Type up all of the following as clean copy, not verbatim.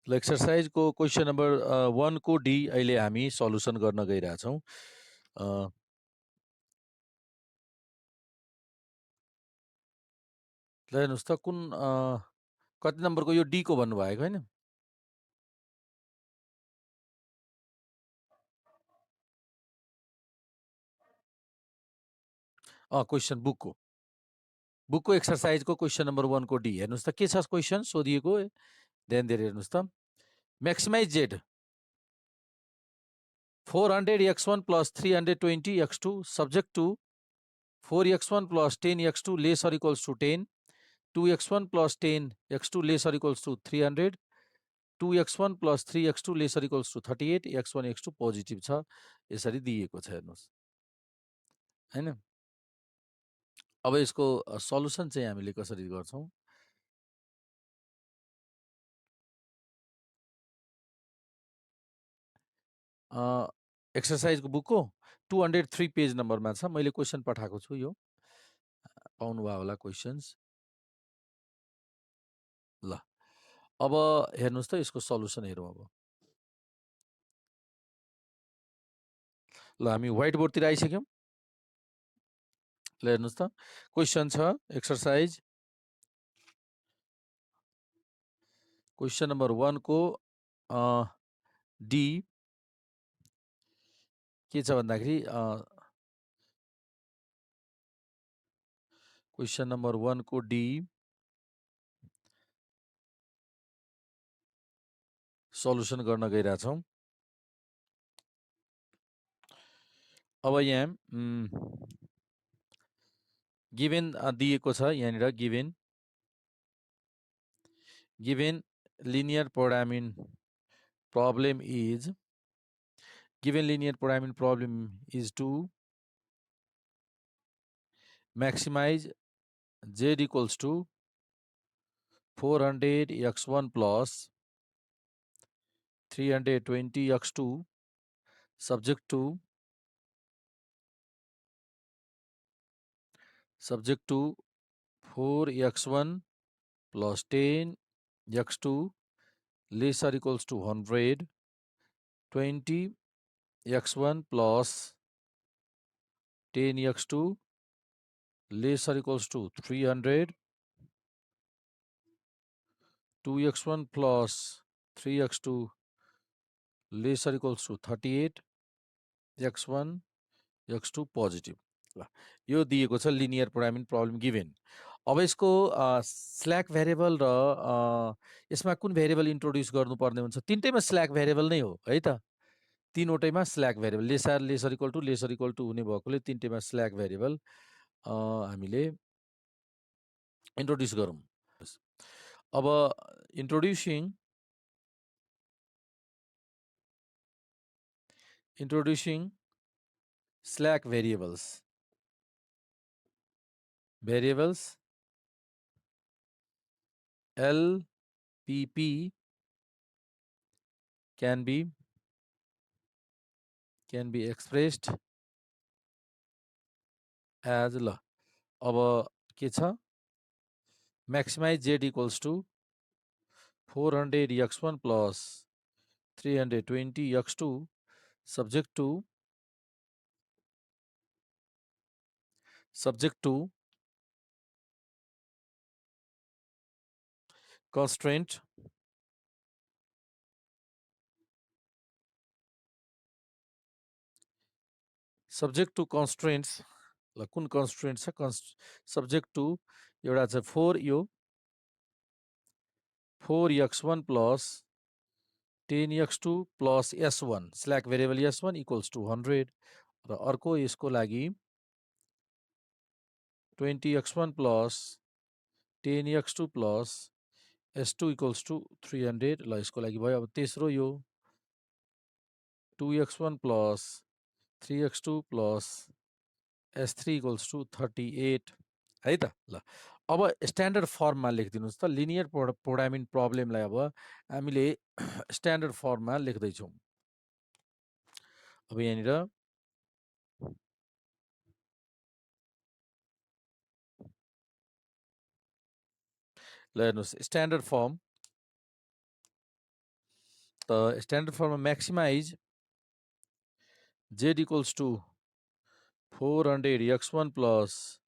ल एक्सरसाइजको question number 1 को D अहिले हामी सल्युसन गर्न गइरहेछौँ। ल हेर्नुहोस् त कुन कति नम्बरको यो डी को भन्नुभएको होइन? क्वेसन बुकको एक्सरसाइजको क्वेसन नम्बर 1 को डी हेर्नुहोस् त के छ क्वेसन सोधिएको, ध्यान दिएर हेर्नुहोस् त। Maximise Z 400x1 plus 320x2 subject to 4x1 plus 10x2 less or equals to 10, 2x1 plus 10x2 less or equals to 300, 2x1 plus 3x2 less or equals to 38, x1 x2 positive छ, यसरी दिएको छ हेर्नुहोस् हैन। अब यसको solution चाहिँ हामीले कसरी गर्छौँ? एक्सरसाइजको बुकको 203 पेज नम्बरमा छ, मैले क्वेसन पठाएको छु, यो पाउनुभयो होला क्वेसन्स। ल अब हेर्नुहोस् त यसको सल्युसन हेरौँ। अब ल हामी व्हाइट बोर्डतिर आइसक्यौँ। ल हेर्नुहोस् त क्वेसन छ एक्सरसाइज क्वेसन नम्बर 1 को डी के छ भन्दाखेरि क्वेसन नम्बर 1 को डी सल्युसन गर्न गइरहेछौँ। अब यहाँ गिभेन दिएको छ, यहाँनिर given linear programming problem is to maximize z equals to 400x1 plus 320x2 subject to 4x1 plus 10x2 less or equals to 100, 20x1 plus 10x2 less or equals to 300, 2x1 plus 3x2 less or equals to 38, x1 x2 positive. ल यो दिएको छ linear programming problem given. अब यसको slack variable र यसमा कुन variable introduce गर्नुपर्ने हुन्छ? तिनटैमा स्ल्याक भेरिएबल नै हो है त, तीनवटैमा slack variable lesser equal to हुने भएकोले तिनटैमा स्ल्याक भेरिएबल हामीले इन्ट्रोड्युस गरौँ। अब introducing slack variables LPP can be expressed as ल अब के छ maximize z equals to 400x1 plus 320x2 subject to constraint subject to constraints ल कुन constraint छ? subject to एउटा छ 4x1 plus 10x2 plus s1 slack variable s1 equals to 100 र अर्को यसको लागि 20x1 plus 10x2 plus s2 equals to 300 ल यसको लागि भयो। अब तेस्रो यो 2x1 plus 3x2 plus s3 equals to 38 है त। ल अब स्ट्यान्डर्ड फर्ममा लेखिदिनुहोस् त, लिनियर प्रोग्रामिङ प्रब्लमलाई अब हामीले स्ट्यान्डर्ड फर्ममा लेख्दैछौँ। अब यहाँनिर ल हेर्नुहोस् standard form The standard formula maximize z equals to 400 x1 plus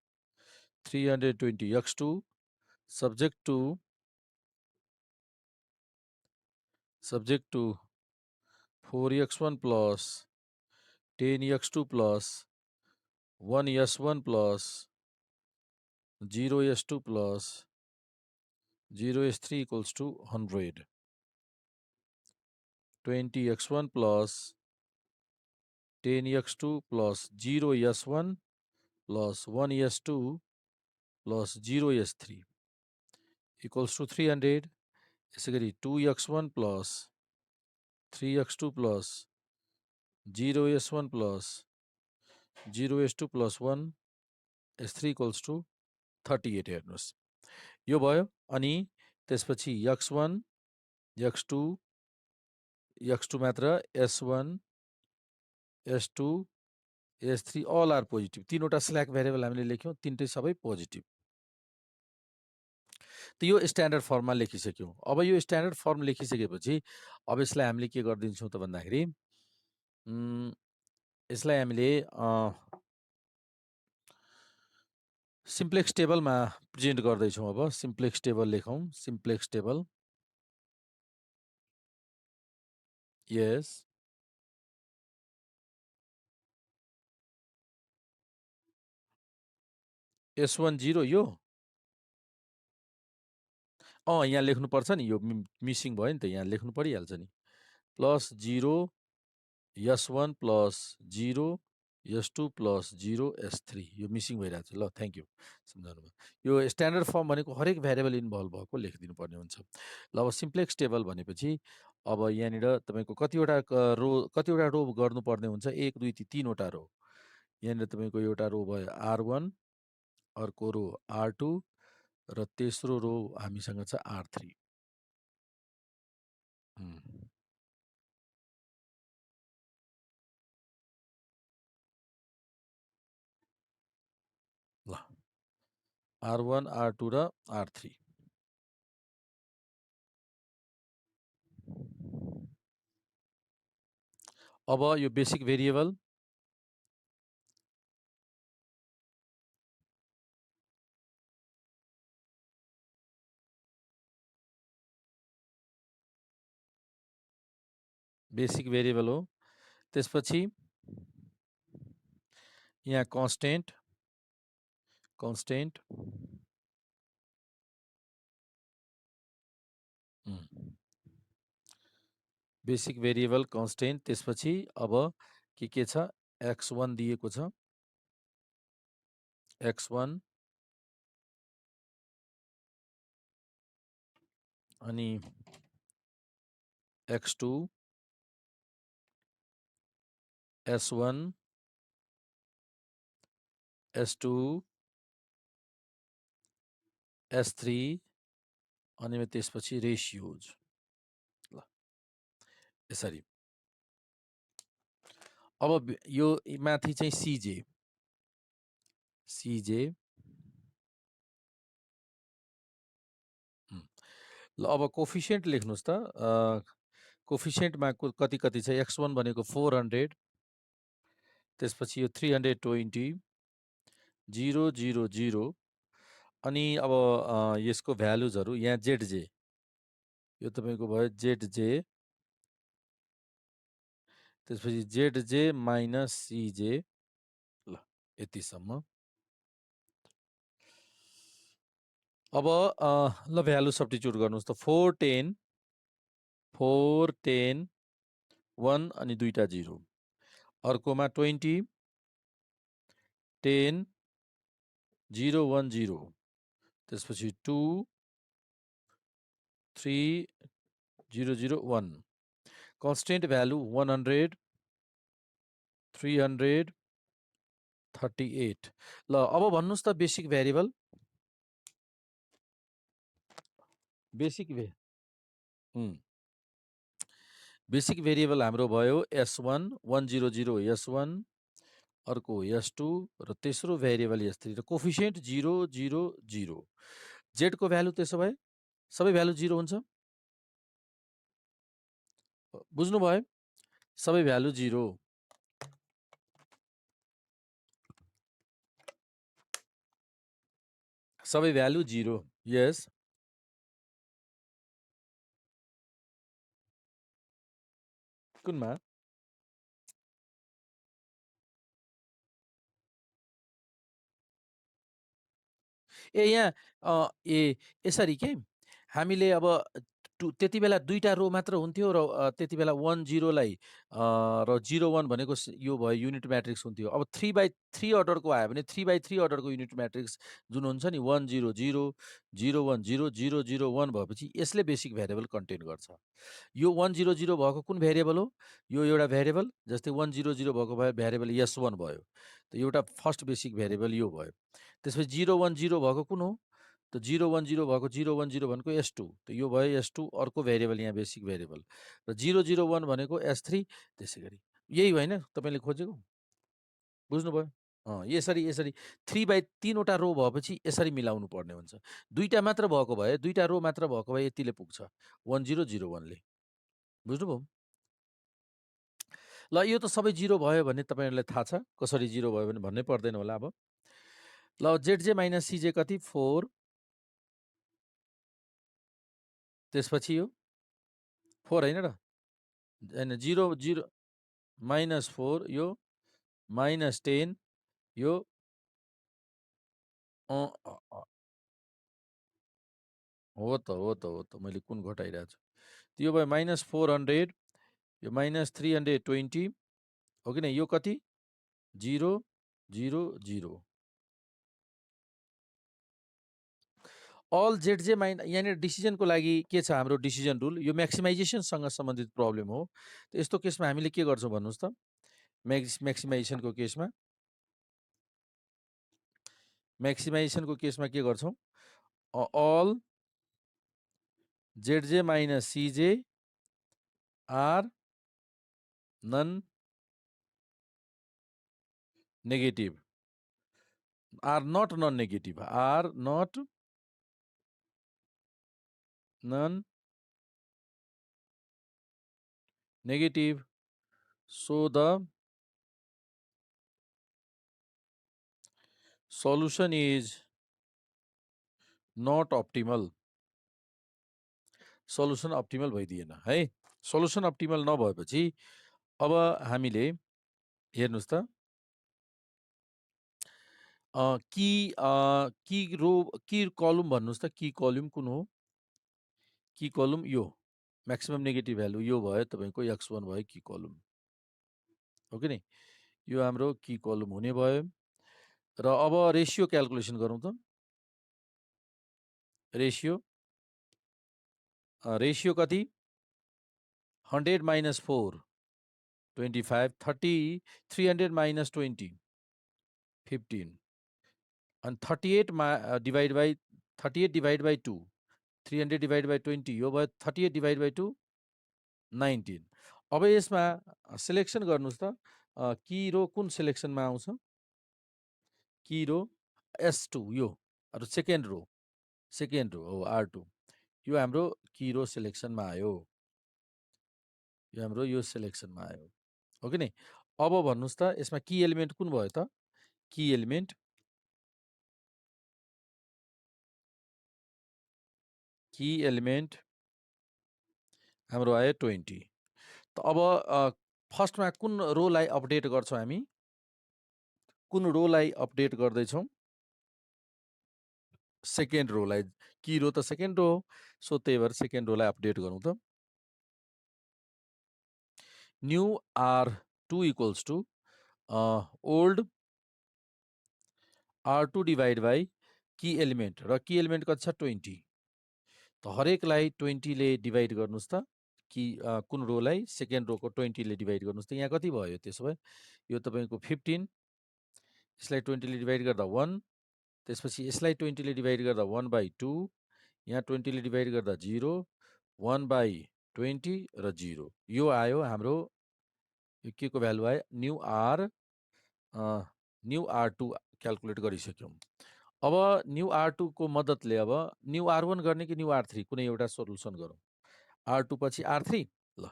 320 x2 subject to 4x1 plus 10x2 plus 1s1 plus 0s2 plus 0s3 equals to 100. 20x1 plus 10x2 plus 0s1 plus 1s2 plus 0s3 equals to 300. Basically 2x1 plus 3x2 plus 0s1 plus 0s2 plus 1s3 equals to 38 हेर्नुहोस् यो भयो अनि त्यसपछि x1 x2 x2 मात्र s1 s2 s3 all are positive तीनवटा slack variable हामीले लेख्यौं तीनटै सबै positive त यो स्ट्यान्डर्ड फर्ममा लेखिसक्यौं अब यो स्ट्यान्डर्ड फर्म लेखिसकेपछि अब यसलाई हामीले के गर्दिन्छौं त भन्दाखेरि यसलाई हामीले सिम्प्लेक्स टेबलमा प्रेजेन्ट गर्दैछौं अब सिम्प्लेक्स टेबल लेखौं सिम्प्लेक्स टेबल यस S1 0 यो यहाँ लेख्नुपर्छ नि यो मिसिङ भयो नि त यहाँ लेख्नु परिहाल्छ नि plus 0 S1 plus 0 S2 plus 0 S3 यो मिसिङ भइरहेको छ ल थ्याङ्क यू सम्झाउनु भयो यो स्ट्यान्डर्ड फर्म भनेको हरेक भेरिएबल इन्भल्भ भएको लेखिदिनु पर्ने हुन्छ ल अब सिम्प्लेक्स टेबल भनेपछि अब यहाँनिर तपाईँको कतिवटा रो गर्नुपर्ने हुन्छ 1 2 3वटा रो यहाँनिर तपाईँको एउटा रो भयो R1 अर्को रो R2 र तेस्रो रो हामीसँग छ R3 ल R1 R2 र R3 अब यो बेसिक भेरिएबल हो त्यसपछि यहाँ कन्स्टेन्ट बेसिक भेरिएबल कन्स्टेन्ट त्यसपछि अब के छ x1 दिएको छ x1 अनि x2 s1 s2 s3 अनि त्यसपछि रेशियोज ल यसरी अब यो माथि चाहिँ CJ ल अब कोफिसिएन्ट लेख्नुस् त कोफिसिएन्टमा कति छ x1 भनेको 400 त्यसपछि यो 320 0 0 0 अनि अब यसको भ्यालुजहरु यहाँ ZJ यो तपाईको भयो ZJ त्यसपछि ZJ माइनस CJ ल यतिसम्म अब ल भ्यालु सब्स्टिट्युट गर्नुस् त 410 1 अनि दुईटा 0 अर्कोमा 20 10 0 1 0 त्यसपछि 2 3 0 0 1 कन्स्टेन्ट भ्यालु 100 300 38 ल अब भन्नुस् त बेसिक भेरिएबल बेसिक भेरिएबल हाम्रो भयो S1 100 S1 अर्को S2 र तेस्रो भेरिएबल S3 र कोफिसिएन्ट 0 0 0 Z को भ्यालु त्यसो भए सबै भ्यालु 0 हुन्छ बुझ्नुभयो? सबै भ्यालु 0, सबै भ्यालु 0, यस। कुनमा? यहाँ यसरी के हामीले अब त्यति बेला 2टा रो मात्र हुन्थ्यो र त्यति बेला 1 0 लाई र 0 1 भनेको यो भयो युनिट म्याट्रिक्स हुन्थ्यो। अब 3/3 अर्डरको आयो भने 3/3 अर्डरको युनिट म्याट्रिक्स जुन हुन्छ नि 1 0 0 0 1 0 0 0 1 भएपछि यसले बेसिक भेरिएबल कन्टेन गर्छ। यो 1 0 0 भएको कुन भेरिएबल हो? यो एउटा भेरिएबल, जस्तै 1 0 0 भएको भेरिएबल S1 भयो। त एउटा फर्स्ट बेसिक भेरिएबल यो भयो। त्यसपछि 0 1 0 भएको कुन हो? त 0 1 0 भएको 0 1 0 भनेको S2, त यो भयो S2 अर्को भेरिएबल, यहाँ बेसिक भेरिएबल। र 0 0 1 भनेको S3, त्यसै गरी यही होइन तपाईँले खोजेको? बुझ्नुभयो? यसरी 3/3 वटा रो भएपछि यसरी मिलाउनु पर्ने हुन्छ। 2टा मात्र भएको भए, 2टा रो मात्र भएको भए यतिले पुग्छ 1 0 0 1 ले। बुझ्नुभयो? ल यो त सबै 0 भयो भने तपाईँहरूलाई थाहा छ कसरी 0 भयो भने भन्नै पर्दैन होला अब। ल ZJ - CJ कति? 4, त्यसपछि यो 4 होइन र? होइन 0 0 -4, यो -10, यो हो त मैले कुन घटाइरहेको छु। यो भयो -400, यो -320 हो कि नै? यो कति? 0 0 0। अल ZJ यहाँनिर डिसिजनको लागि के छ हाम्रो डिसिजन रुल? यो म्याक्सिमाइजेसनसँग सम्बन्धित प्रब्लम हो। यस्तो केसमा हामीले के गर्छौँ भन्नुहोस् त? म्याक्सिमाइजेसनको केसमा के गर्छौँ? All ZJ - CJ are non negative, are not non negative, are not non negative, so the solution is not optimal. Solution optimal भइदिएन है। सल्युसन अप्टिमल नभएपछि अब हामीले हेर्नुहोस् त, की रो की कलम भन्नुहोस् त, की कलम कुन हो? की कलम यो म्याक्सिमम नेगेटिभ भ्यालु यो भयो तपाईँको X1 भयो की कलम, हो कि नै? यो हाम्रो की कलम हुने भयो। र अब रेसियो क्यालकुलेसन गरौँ त। रेसियो कति? 100 - 4 25, 30, 300 - 20 15, and 38 divide by 2, 300 divide by 20, यो भयो 38 डिवाइड बाई 2 19। अब यसमा सिलेक्सन गर्नुहोस् त, की रो कुन सिलेक्सनमा आउँछ? की रो S2, यो सेकेन्ड रो हो R2, यो हाम्रो की रो सिलेक्सनमा आयो, यो हाम्रो यो सिलेक्सनमा आयो, हो कि नै? अब भन्नुहोस् त यसमा की एलिमेन्ट कुन भयो त? की एलिमेन्ट हाम्रो आयो 20। त अब फर्स्टमा कुन रोलाई अपडेट गर्छौँ हामी? कुन रोलाई अपडेट गर्दैछौँ? सेकेन्ड रोलाई। की रो त सेकेन्ड रो हो, सो त्यही भएर सेकेन्ड रोलाई अपडेट गरौँ त। New R2 equals to old R2 divide by key element, र की एलिमेन्ट कति छ? 20। त हरेकलाई 20 ले डिवाइड गर्नुहोस् त। कि कुन रोलाई? सेकेन्ड रोको 20 ले डिवाइड गर्नुहोस् त। यहाँ कति भयो त्यसो भए? यो तपाईँको 15, यसलाई 20 ले डिवाइड गर्दा 1, त्यसपछि यसलाई 20 ले डिवाइड गर्दा 1/2, यहाँ 20 ले डिवाइड गर्दा 0, 1/20 र 0। यो आयो हाम्रो, यो के को भ्यालु आयो? न्यू R2 क्यालकुलेट गरिसक्यौँ। अब न्यू R2 को मद्दतले अब न्यू R1 गर्ने कि न्यू R3 कुनै एउटा सोल्युसन गरौँ। R2 पछि R3, ल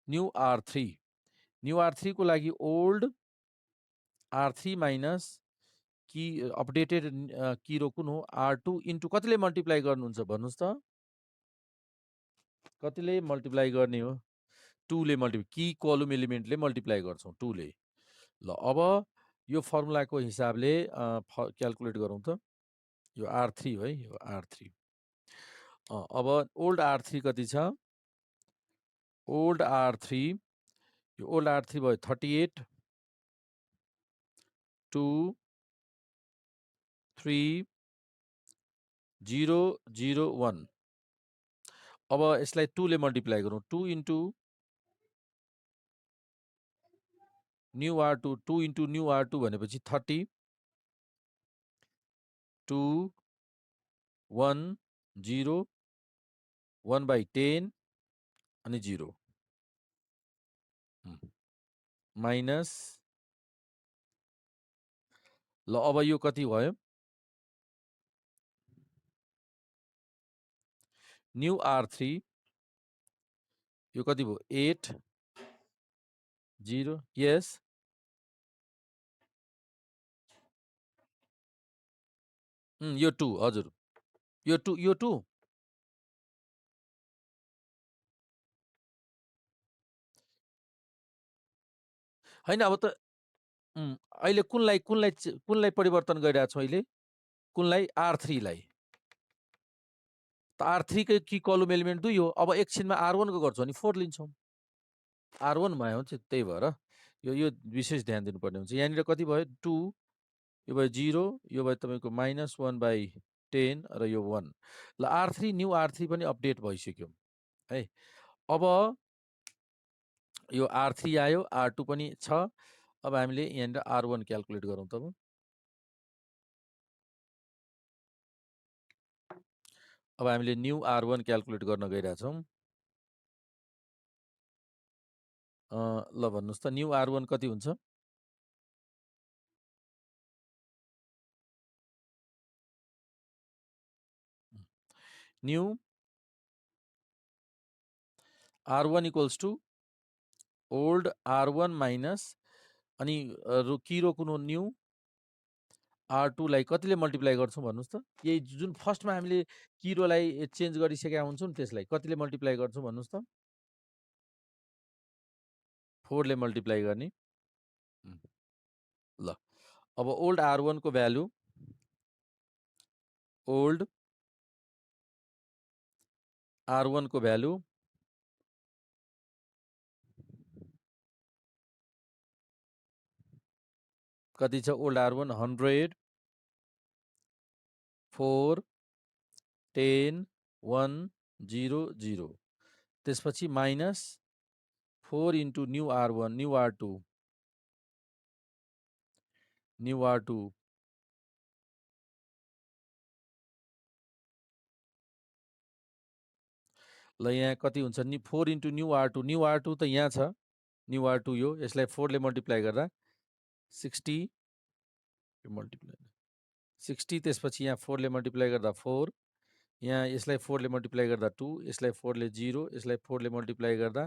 न्यू R3 न्यू R3 को लागि ओल्ड R3 माइनस की अपडेटेड की रो कुन हो R2 इन्टु कतिले मल्टिप्लाई गर्नुहुन्छ भन्नुस् त कतिले मल्टिप्लाई गर्ने हो 2 ले मल्टिप्लाई की कलम एलिमेन्टले मल्टिप्लाई गर्छौं 2 ले ल अब यो फर्मुलाको हिसाबले क्याल्कुलेट गरौँ त यो R3 है यो R3 अब ओल्ड R3 कति छ ओल्ड R3 यो ओल्ड R3 भयो 38 2 3 0 0 1 अब यसलाई 2 ले मल्टिप्लाई गरौँ 2 into new R2 2 into new R2 भनेपछि 30 2 1 0 1/10 अनि 0 माइनस ल अब यो कति भयो न्यू R3 यो कति भयो 8 0 यस यो 2 हजुर यो 2 हैन अब त अहिले कुनलाई परिवर्तन गरिरहेको छौँ अहिले कुनलाई R3 लाई त R3 कै की कलम एलिमेन्ट 2 हो अब एकछिनमा R1 को गर्छौँ अनि 4 लिन्छौँ R1 भयो हुन्छ त्यही भएर यो विशेष ध्यान दिनुपर्ने हुन्छ यहाँनिर कति भयो 2 यो भयो 0 यो भयो तपाईको -1/10 र यो 1 ल R3 न्यू R3 पनि अपडेट भइसक्यो है अब यो R3 आयो R2 पनि छ अब हामीले यहाँनिर R1 क्याल्कुलेट गरौँ त अब हामीले न्यू R1 क्याल्कुलेट गर्न गइरहेछौँ ल भन्नुस् त न्यू R1 कति हुन्छ new R1 equals to old R1 minus अनि की रो कुन हो न्यू R2 लाई कतिले मल्टिप्लाई गर्छौँ भन्नुस् त यही जुन फर्स्टमा हामीले की रोलाई चेन्ज गरिसकेका हुन्छौँ नि त्यसलाई कतिले मल्टिप्लाई गर्छौँ भन्नुस् त 4 ले मल्टिप्लाई गर्ने ल अब ओल्ड R1 को भ्यालु ओल्ड R1 को भ्यालु कति छ ओल्ड R1 100 4 10 1 0 0 त्यसपछि minus 4 into new R1 new R2 ल यहाँ कति हुन्छ नि 4 इन्टु न्यू R2 त यहाँ छ न्यू R2 यो यसलाई 4 ले मल्टिप्लाई गर्दा 60 मल्टिप्लाई 60 त्यसपछि यहाँ 4 ले मल्टिप्लाई गर्दा 4 यहाँ यसलाई 4 ले मल्टिप्लाई गर्दा 2 यसलाई 4 ले 0 यसलाई 4 ले मल्टिप्लाई गर्दा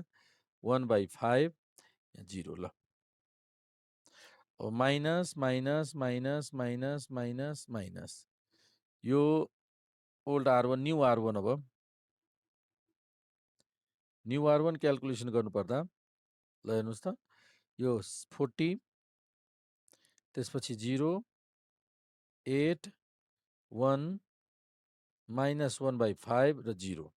1/5 0 ल अब minus minus minus minus minus minus यो ओल्ड R1 न्यू R1 अब न्यू R1 क्याल्कुलेसन गर्नुपर्दा ल हेर्नुहोस् त यो 40 त्यसपछि 0 8 1 माइनस 1/5 र 0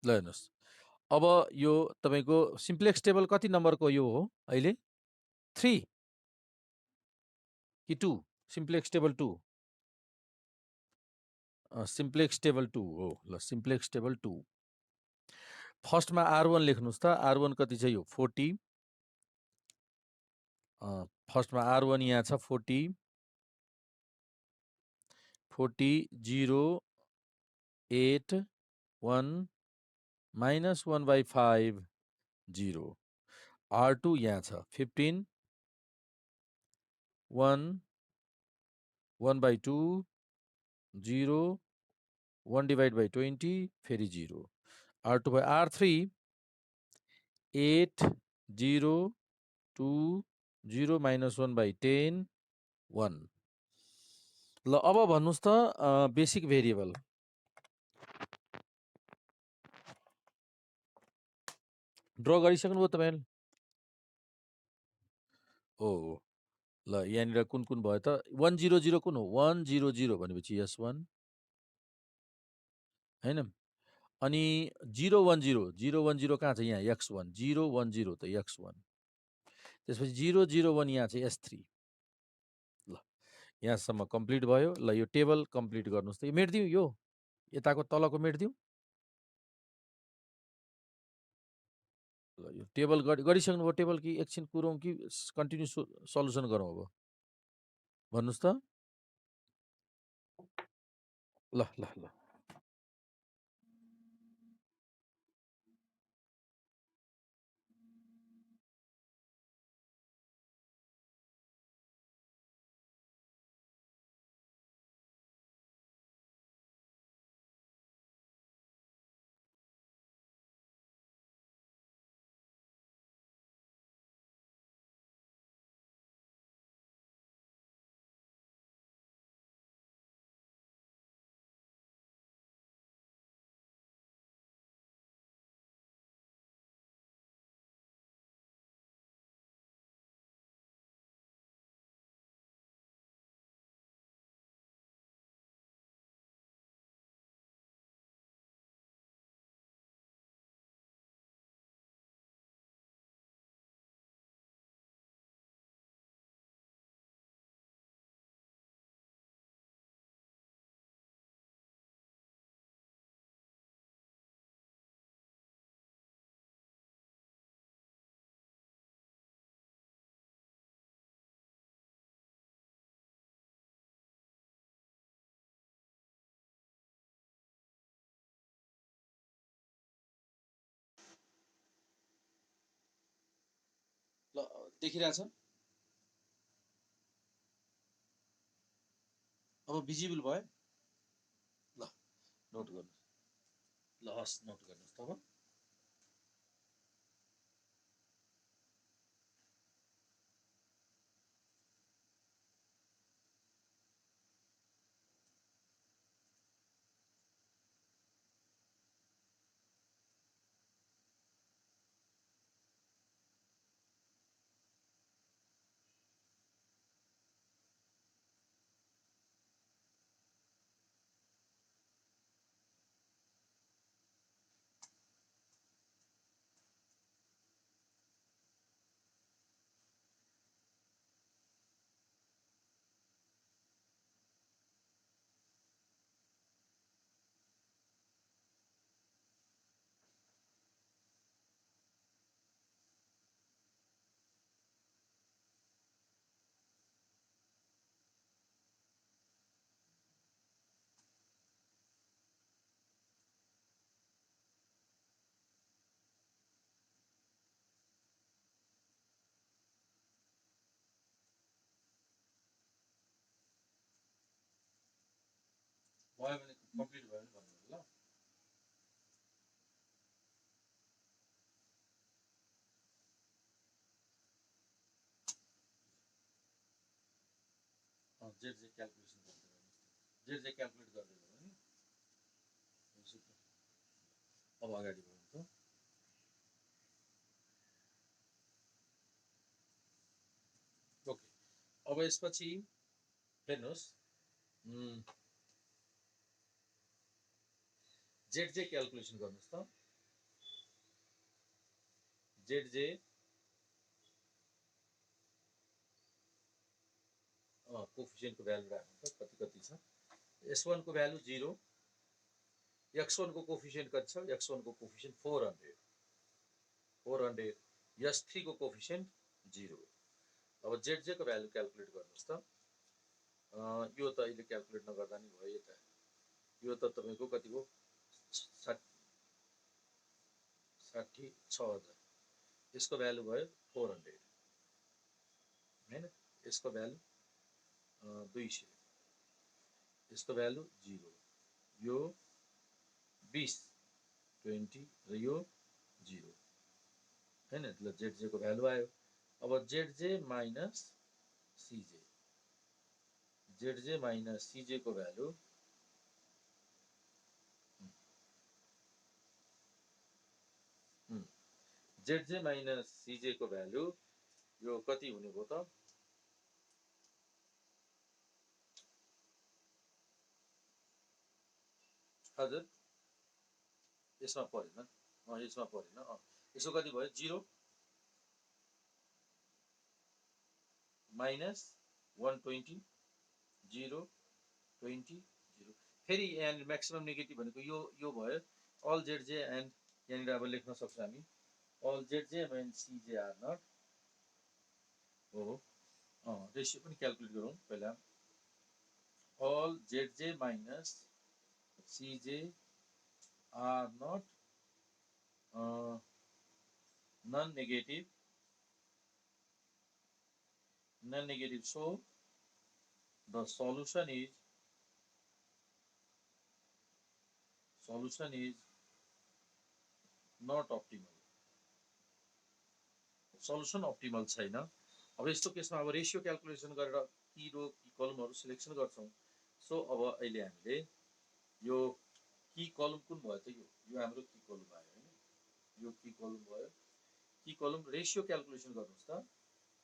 ल हेर्नुहोस् अब यो तपाईको सिम्प्लेक्स टेबल कति नम्बरको यो हो अहिले 3 कि 2 सिम्प्लेक्स टेबल 2 सिम्प्लेक्स टेबल 2 हो ल सिम्प्लेक्स टेबल 2 फर्स्टमा R1 लेख्नुस् त R1 कति छ यो 40 फर्स्टमा R1 यहाँ छ 40 40 0 8 1 minus 1 by 5 0 R2 यहाँ छ 15 1 1 by 2 0 1 divided by 20 फेरि 0 R2 by R3 8 0 2 0 minus 1 by 10 1 ल अब भन्नुस् त बेसिक भेरिएबल ड्र गरिसक्नुभयो तपाईहरु ओ ल यहाँनिर कुन कुन भयो त 100 कुन हो 100 भनेपछि S1 हैन अनि 010 कहाँ छ यहाँ x1 010 त x1 त्यसपछि 001 यहाँ चाहिँ S3 ल यहाँसम्म कम्प्लिट भयो ल यो टेबल कम्प्लिट गर्नुस् त यो मेट्दिउ यो यताको तलको मेट्दिउ ल यो टेबल गरिसक्नुभयो टेबल कि एकछिन कुरौँ कि कन्टिन्यू सल्युसन गरौँ अब भन्नुस् त ल ल ल ल देखिरहेछ अब भिजिबल भयो ल नोट गर्नु ल हस् नोट गर्नुस् त अब भयो भने कम्प्लिट भयो भने भन्नु ल जे क्याल्कुलेसन गर्दै गर्नुस् जे क्याल्कुलेट गर्दै गर्नु नि अब अगाडि बढ्नु त ओके अब यसपछि हेर्नुहोस् जेड जे क्याल्कुलेसन गर्नुहोस् त जेड जे कोफिसियन्टको भ्यालु राख्नु त कति कति छ S1 को भ्यालु 0 x1 को कोफिसियन्ट कति छ x1 को कोफिसियन्ट 400 S3 को कोफिसियन्ट 0 अब जेड जे को भ्यालु क्याल्कुलेट गर्नुहोस् त यो त अहिले क्याल्कुलेट नगर्दा नि भयो यता यो त तपाईँको कति हो 66,000 यसको भ्यालु भयो 400 हैन यसको भ्यालु 200 यसको भ्यालु 0 यो 20 20 र यो 0 हैन ल ZJ को भ्यालु आयो अब ZJ माइनस CJ को भ्यालु ZJ माइनस CJ को भ्यालु यो कति हुने भयो त हजुर यसमा परेन यसमा परेन यसको कति भयो 0 माइनस 120 0 20 0 फेरि यहाँ म्याक्सिमम नेगेटिभ भनेको यो भयो अल ZJ एन्ड यहाँनिर अब लेख्न सक्छौँ हामी all ZJ and CJ are not हो रेसियो पनि क्याल्कुलेट गरौँ पहिला all ZJ minus CJ are not non-negative so the solution is not optimal solution optimal छैन अब यस्तो केसमा अब रेशियो क्याल्कुलेसन गरेर की रो की कलमहरु सिलेक्सन गर्छौं सो अब अहिले हामीले यो की कलम कुन भयो त यो हाम्रो की कलम आयो हैन यो की कलम भयो की कलम रेशियो क्याल्कुलेसन गर्नुस् त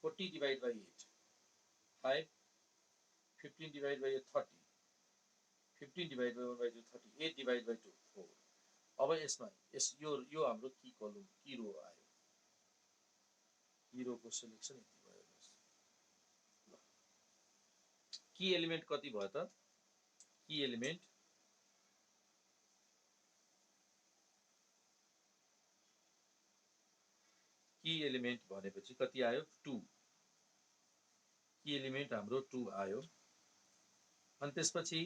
40 divide by 8 5 15 divide by 30 15 divide by 1 by 2 38 divide by 2 4 अब यसमा यो हाम्रो की कलम की रो आयो की रो को सिलेक्सन यति भयो ल की एलिमेन्ट कति भयो त की एलिमेन्ट भनेपछि कति आयो 2 की एलिमेन्ट हाम्रो 2 आयो अनि त्यसपछि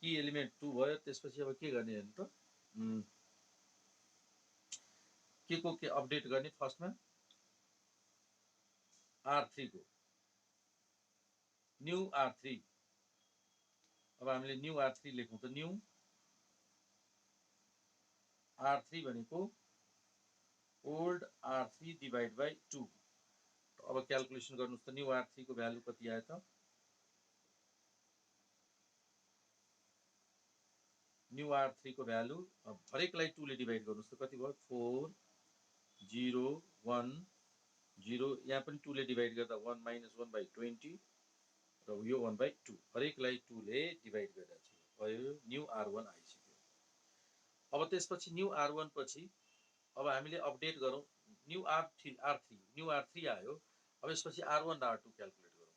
की एलिमेन्ट 2 भयो त्यसपछि अब के गर्ने हेर्नु त के को के अपडेट गर्ने फर्स्टमा R3 को न्यू R3 अब हामीले न्यू R3 लेखौं त न्यू R3 भनेको ओल्ड R3 डिवाइड बाइ 2 अब क्याल्कुलेसन गर्नुस् त न्यू R3 को भ्यालु कति आयो त न्यू R3 को भ्यालु हरेकलाई 2 ले डिवाइड गर्नुस् त कति भयो 4 0 1 0 यहाँ पनि 2 ले डिवाइड गर्दा 1 - 1 बाइ 20 र यो 1 बाइ 2 हरेकलाई 2 ले डिवाइड गर्दा चाहिँ भयो न्यू R1 आइसक्यो अब त्यसपछि न्यू R1 पछि अब हामीले अपडेट गरौं न्यू न्यू R3 आयो अब यसपछि R1 र R2 क्याल्कुलेट गरौं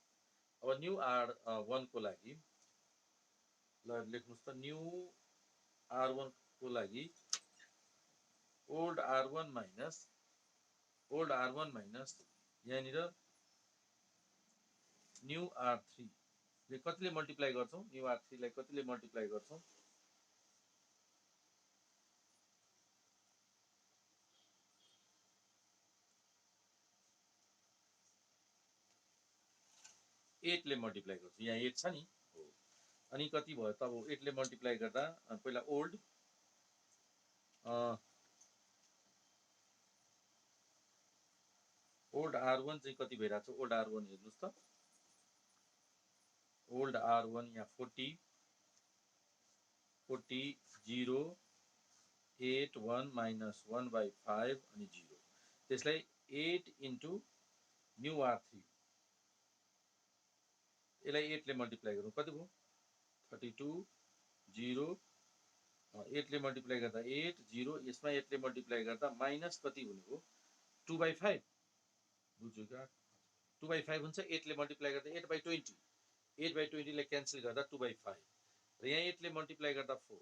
अब न्यू R1 को लागि ल लेख्नुस् त न्यू R1 को लागि ओल्ड R1 माइनस यहाँनिर न्यू R3 ले कतिले मल्टिप्लाई गर्छौं न्यू R3 लाई कतिले मल्टिप्लाई गर्छौं 8 ले मल्टिप्लाई गर्छौं यहाँ 8 छ नि हो अनि कति भयो त अब 8 ले मल्टिप्लाई गर्दा पहिला ओल्ड R1 चाहिँ कति भइरा छ ओल्ड R1 हेर्नुस् त ओल्ड R1 यहाँ 40 0 8 1 - 1 बाइ 5 अनि 0 त्यसलाई 8 इन्टु न्यू R3 यसलाई 8 ले मल्टिप्लाई गरौँ कति भयो 32 0 8 ले मल्टिप्लाई गर्दा 8 0 यसमा 8 ले मल्टिप्लाई गर्दा माइनस कति हुने हो 2 बाइ 5 बुझ्यो का 2 बाइ 5 हुन्छ 8 ले मल्टिप्लाई गर्दा 8 बाइ 20 8 बाइ 20 ले क्यान्सल गर्दा 2 बाइ 5 र यहाँ 8 ले मल्टिप्लाई गर्दा 4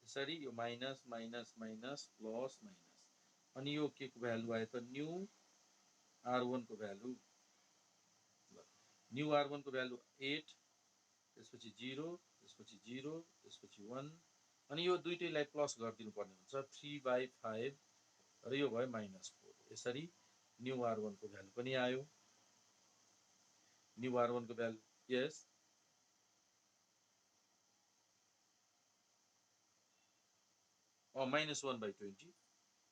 यसरी यो माइनस प्लस माइनस अनि यो के को भ्यालु आयो त न्यू R1 को भ्यालु न्यू R1 को भ्यालु 8 त्यसपछि 0 त्यसपछि 0 त्यसपछि 1 अनि यो दुईटैलाई प्लस गरिदिनु पर्ने हुन्छ 3/5 र यो भयो -4 यसरी न्यू R1 को भ्यालु पनि आयो न्यू R1 को भ्यालु यस -1/20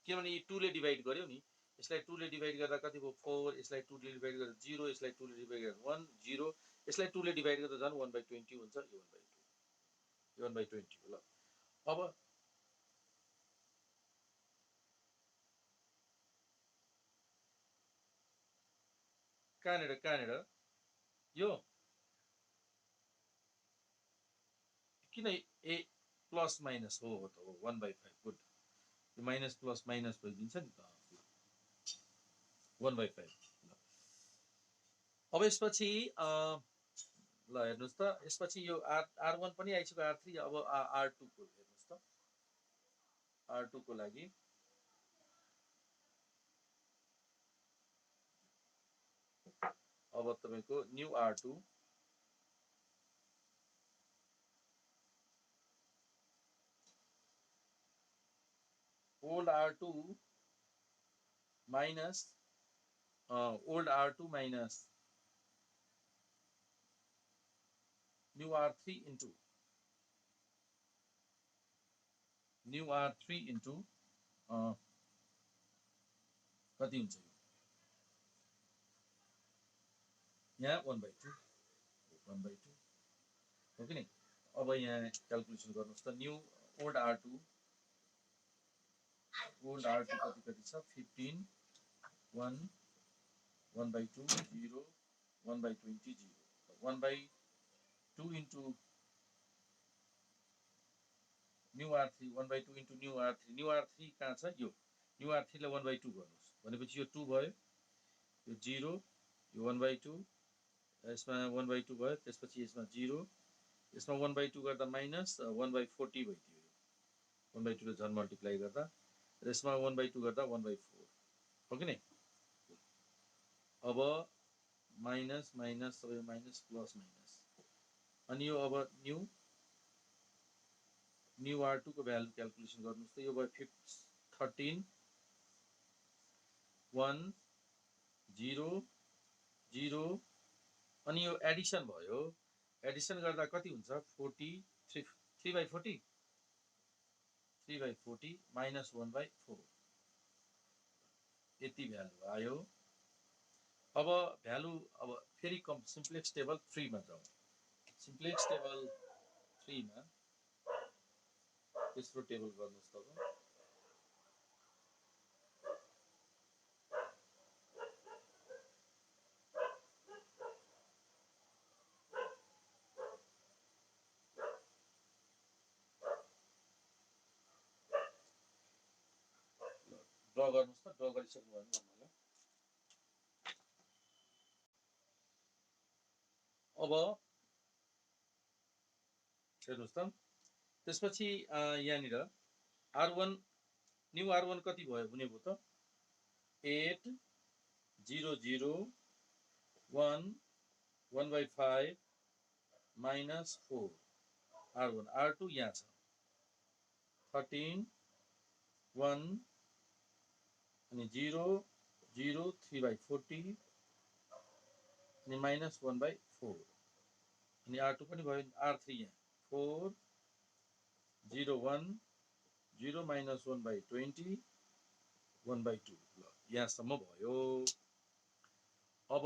किनभने यो 2 ले डिभाइड गर्यो नि यसलाई 2 ले डिभाइड गर्दा कति भयो 4 यसलाई 2 ले डिभाइड गर्दा 0 यसलाई 2 ले डिभाइड गर्दा 1 0 यसलाई 2 ले डिभाइड गर्दा झन् 1/20 हुन्छ यो 1/2 यो 1/20 हो ल अब कहाँनिर यो किन ए प्लस माइनस हो त हो 1/5 गुड यो माइनस प्लस माइनस भइदिन्छ नि त 1/5 अब यसपछि ल हेर्नुहोस् त यसपछि यो R1 पनि आइसक्यो R3 अब R2 को हेर्नुहोस् त R2 को लागि अब तपाईको new R2 old R2 minus old R2 minus new R3 into new R3 into कति हुन्छ यो यहाँ 1/2 1/2 हो कि नि अब यहाँ क्याल्कुलेसन गर्नुहोस् त न्यू ओल्ड R2 कति छ 15 1 1/2 0 1/20 0 1/2 into new R3 1/2 into new R3 कहाँ छ यो न्यू R3 लाई 1/2 गर्नुहोस् भनेपछि यो 2 भयो यो 0 यो 1/2 यसमा 1/2 भयो त्यसपछि यसमा 0 यसमा 1/2 गर्दा माइनस 1/40 भइदियो 1/2 ले झन् मल्टिप्लाई गर्दा र यसमा 1/2 गर्दा 1/4 हो कि नि अब माइनस माइनस सबै माइनस प्लस माइनस अनि यो अब न्यू R2 को भ्यालु क्याल्कुलेसन गर्नुस् त यो भयो 13 1 0 0 अनि यो एडिसन भयो एडिसन गर्दा कति हुन्छ 40 3/40 3/40 minus 1/4 यति भ्यालु आयो अब भ्यालु अब फेरि सिम्प्लेक्स टेबल 3 मा जाउँ सिम्प्लेक्स टेबल 3 मा तेस्रो टेबल गर्नुस् त ड्र गर्नुस् त ड्र गरिसक्नु भयो भने अब हेर्नुस् त त्यसपछि यहाँनिर R1 न्यू R1 कति भयो हुने भयो त 8 0 0 1 1/5 minus 4 R1 R2 यहाँ छ 13 1 अनि 0 0 3/40 अनि minus 1/4 अनि R2 पनि भयो R3 यहाँ 4 0 1 0 minus 1/20 1/2 ल यहाँसम्म भयो अब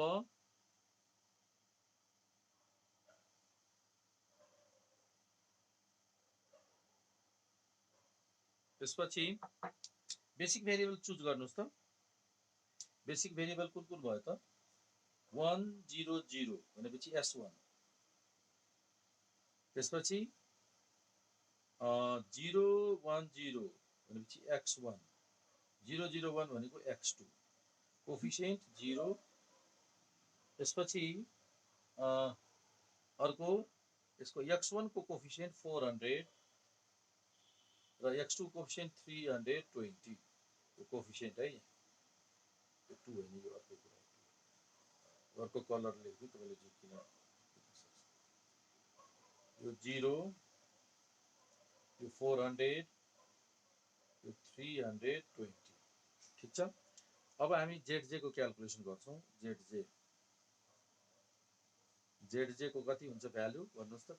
त्यसपछि बेसिक भेरिएबल चुज गर्नुस् त बेसिक भेरिएबल कुन कुन भयो त 1 0 0 भनेपछि S1 त्यसपछि 0 1 0 भनेपछि X1 0 0 1 भनेको X2 कोफिसिएन्ट 0 त्यसपछि अर्को यसको X1 को कोफिसिएन्ट 400 र X2 कोफिसिएन्ट 320 को कोफिसिएन्ट है 2 हैन यो अर्को कुरा अर्को कलर लेख्छु तपाईँले झुक्किन यो 0 यो 400 यो 320 ठिक छ। अब हामी ZJ को क्याल्कुलेसन गर्छौं। ZJ को कति हुन्छ भ्यालु भन्नुस् त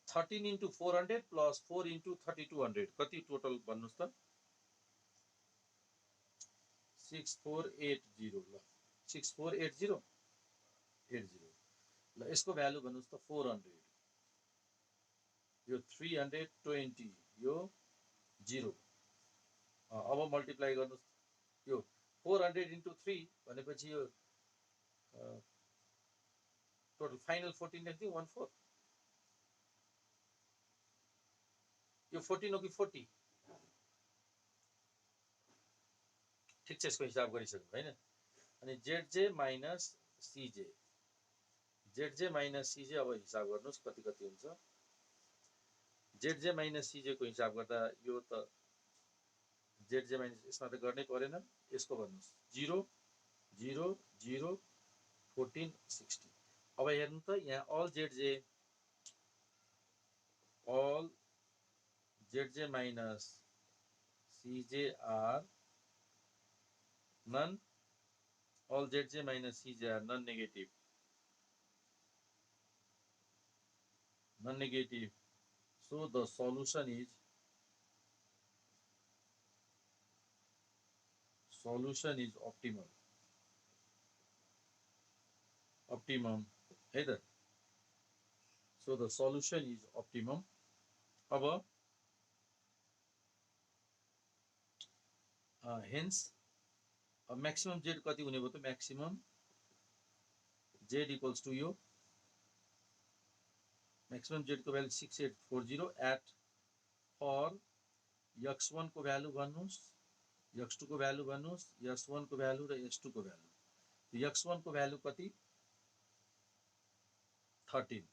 13 into 400 plus 4 into 3200 कति टोटल भन्नुस् त 6480 ल 6480 ल यसको भ्यालु भन्नुस् त 400 यो 320 यो 0 अब मल्टिप्लाई गर्नुस् यो 400 into 3 भनेपछि यो टोटल फाइनल 14 लेख्दिउ 14 यो 14 हो कि 40 ठिक छ यसको हिसाब गरिसक्नु हैन। अनि ZJ माइनस CJ अब हिसाब गर्नुस् कति कति हुन्छ। ZJ माइनस CJ को हिसाब गर्दा यो त ZJ माइनस यसमा त गर्नै परेन यसको भन्नुस् 0 0 0 14 60 अब हेर्नु त यहाँ all ZJ minus CJ are none. All ZJ minus CJ are non-negative. So the solution is optimum either. So the solution is optimum. अब hence maximum Z कति हुने भयो त maximum Z equals to यो maximum Z को value 6840 at for x1 को value भन्नुस् x2 को value भन्नुस् s1 को भ्यालु र s2 को भ्यालु x1 को भ्यालु कति 13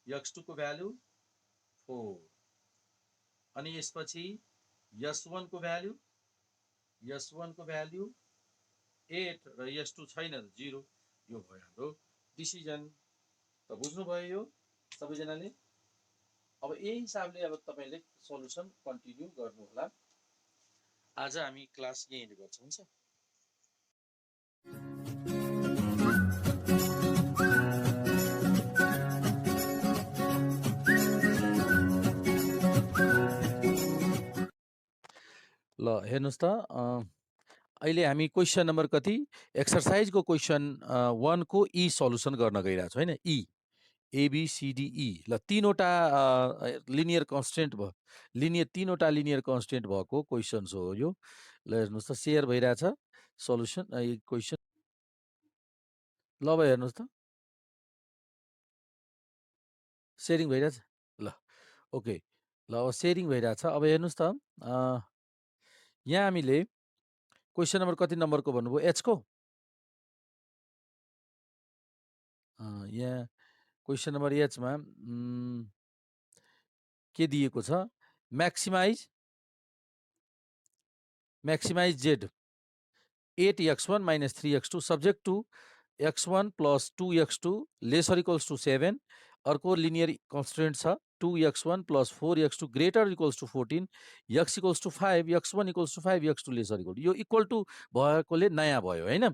x2 को भ्यालु 4 अनि यसपछि s1 को भ्यालु 8 र s2 छैन 0 यो भयो हाम्रो डिसिजन। त बुझ्नु भयो यो सबैजनाले। अब यही हिसाबले अब तपाईले सल्युसन कन्टिन्यू गर्नु होला। आज हामी क्लास यही गर्छौं हुन्छ। ल हेर्नुस् त अहिले हामी क्वेशन नम्बर कति एक्सरसाइज को क्वेशन 1 को ई सल्युसन गर्न गइरहेको छु हैन। ई ABCDE ल तीनवटा लिनियर कन्स्टेन्ट भयो तीनवटा लिनियर कन्स्टेन्ट भएको क्वेशन्स हो यो। ल हेर्नुस् त शेयर भइरहेछ सल्युसन क्वेशन। ल अब हेर्नुस् त शेयरिङ भइरहेछ ल ओके ल अब शेयरिङ भइरहेछ। अब हेर्नुस् त यहाँ हामीले क्वेशन नम्बर कति नम्बरको भन्नुभयो एच को यहाँ क्वेशन नम्बर एच मा के दिएको छ maximise Z 8x1 minus 3x2 subject to x1 plus 2x2 lesser equals to 7 अर्को लिनियर कन्स्ट्रेन्ट छ 2x1 plus 4x2 greater equals to 14 x equals to 5 x1 equals to 5 x2 lesser equal यो equal to भएकोले नयाँ भयो हैन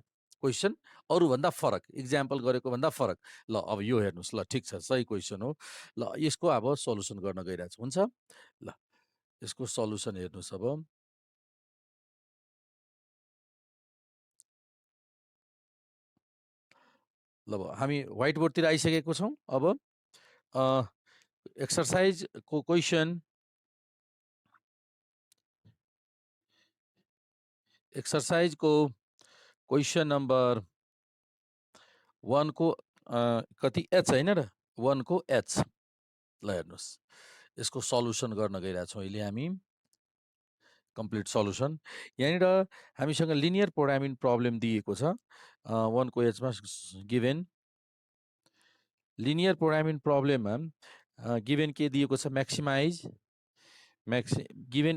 question अरु भन्दा फरक एक्जाम्पल गरेको भन्दा फरक। ल अब यो हेर्नुस् ल ठीक छ सही क्वेशन हो। ल यसको अब सल्युसन गर्न गइरहेछ हुन्छ। ल यसको सल्युसन हेर्नुस् अब ल हामी व्हाइट बोर्डतिर आइसकेको छौं। अब एक्सरसाइज को क्वेशन नम्बर 1 को कति एच हैन र 1 को एच ल हेर्नुस् यसको सल्युसन गर्न गइरहेको छौं अहिले हामी कम्प्लिट सल्युसन। यहाँनिर हामीसँग लिनियर प्रोग्रामिङ प्रब्लम दिएको छ 1 को एच मा गिभन लिनियर प्रोग्रामिङ प्रब्लममा गिभन के दिएको छ maximise given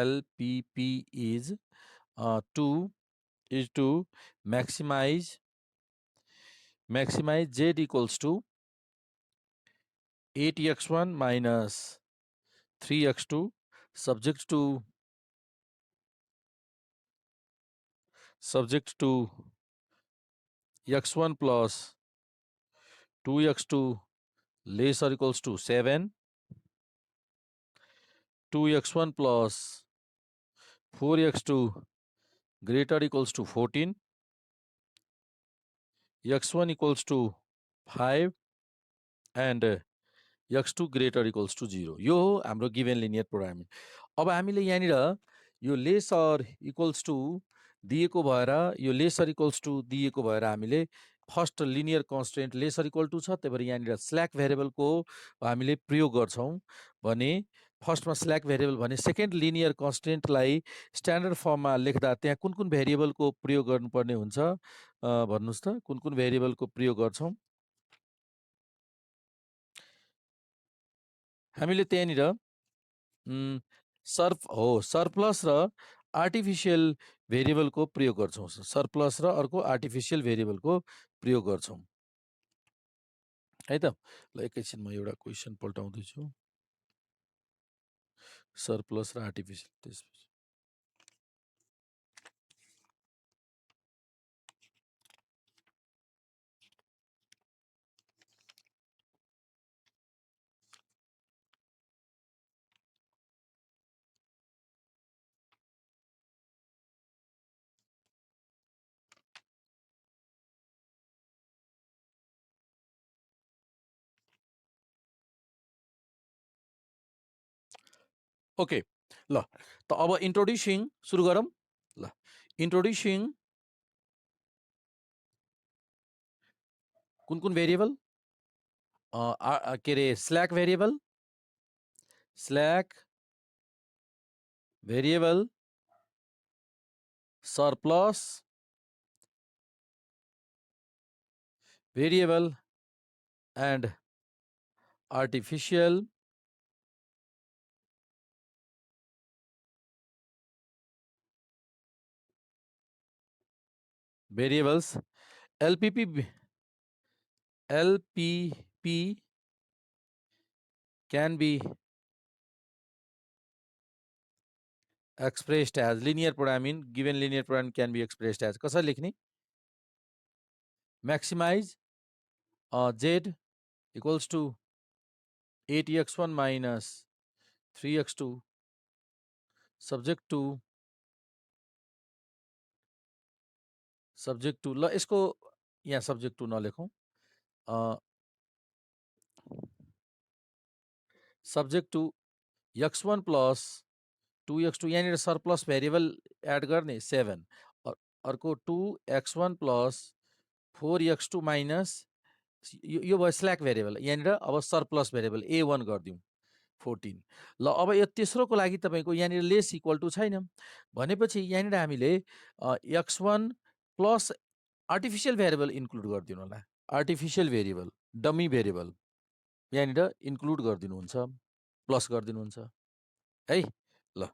LPP is 2 is to maximize z equals to 8x1 minus 3x2 subject to x1 plus 2x2 less or equals to 7, 2x1 plus 4x2 greater equals to 14, x1 equals to 5 and x2 greater equals to 0. यो हो हाम्रो given linear programming. अब हामीले यहाँनिर यो lace or equals to दिएको भएर यो लेस अर इक्वल्स टु दिएको भएर हामीले first linear constraint less or equal to छ, त्यही भएर यहाँनिर स्ल्याक भेरिएबलको हामीले प्रयोग गर्छौँ भने फर्स्टमा स्ल्याक भेरिएबल भने सेकेन्ड लिनियर कन्स्टेन्टलाई स्ट्यान्डर्ड फर्ममा लेख्दा त्यहाँ कुन कुन भेरिएबलको प्रयोग गर्नुपर्ने हुन्छ भन्नुहोस् त, कुन कुन भेरिएबलको प्रयोग गर्छौँ हामीले त्यहाँनिर सरप्लस र आर्टिफिसियल भेरिएबलको प्रयोग गर्छौँ। सरप्लस र अर्को आर्टिफिसियल भेरिएबलको प्रयोग गर्छौँ है त। ल एकैछिन म एउटा क्वेसन पल्टाउँदैछु। सरप्लस र आर्टिफिसियल त्यसपछि ओके। ल त अब इन्ट्रोड्युसिङ सुरु गरौँ। ल इन्ट्रोड्युसिङ कुन कुन भेरिएबल के अरे slack variable surplus variable and artificial variables. LPP can be expressed as linear programming. Given linear programming can be expressed as कसरी लेख्ने? Maximize z equals to 8x1 minus 3x2 subject to ल यसको यहाँ subject to नलेखौँ, subject to x1 plus 2x2 यहाँनिर surplus variable add गर्ने 7 अर्को 2x1 plus 4x2 minus यो भयो स्ल्याक भेरिएबल। यहाँनिर अब सरप्लस भेरिएबल a1 गरिदिउँ 14। ल अब यो तेस्रोको लागि तपाईँको यहाँनिर लेस इक्वल टु छैन भनेपछि यहाँनिर हामीले x1 plus artificial variable include गरिदिनु होला। आर्टिफिसियल भेरिएबल डमी भेरिएबल यहाँनिर इन्क्लुड गरिदिनुहुन्छ, प्लस गरिदिनुहुन्छ है। ल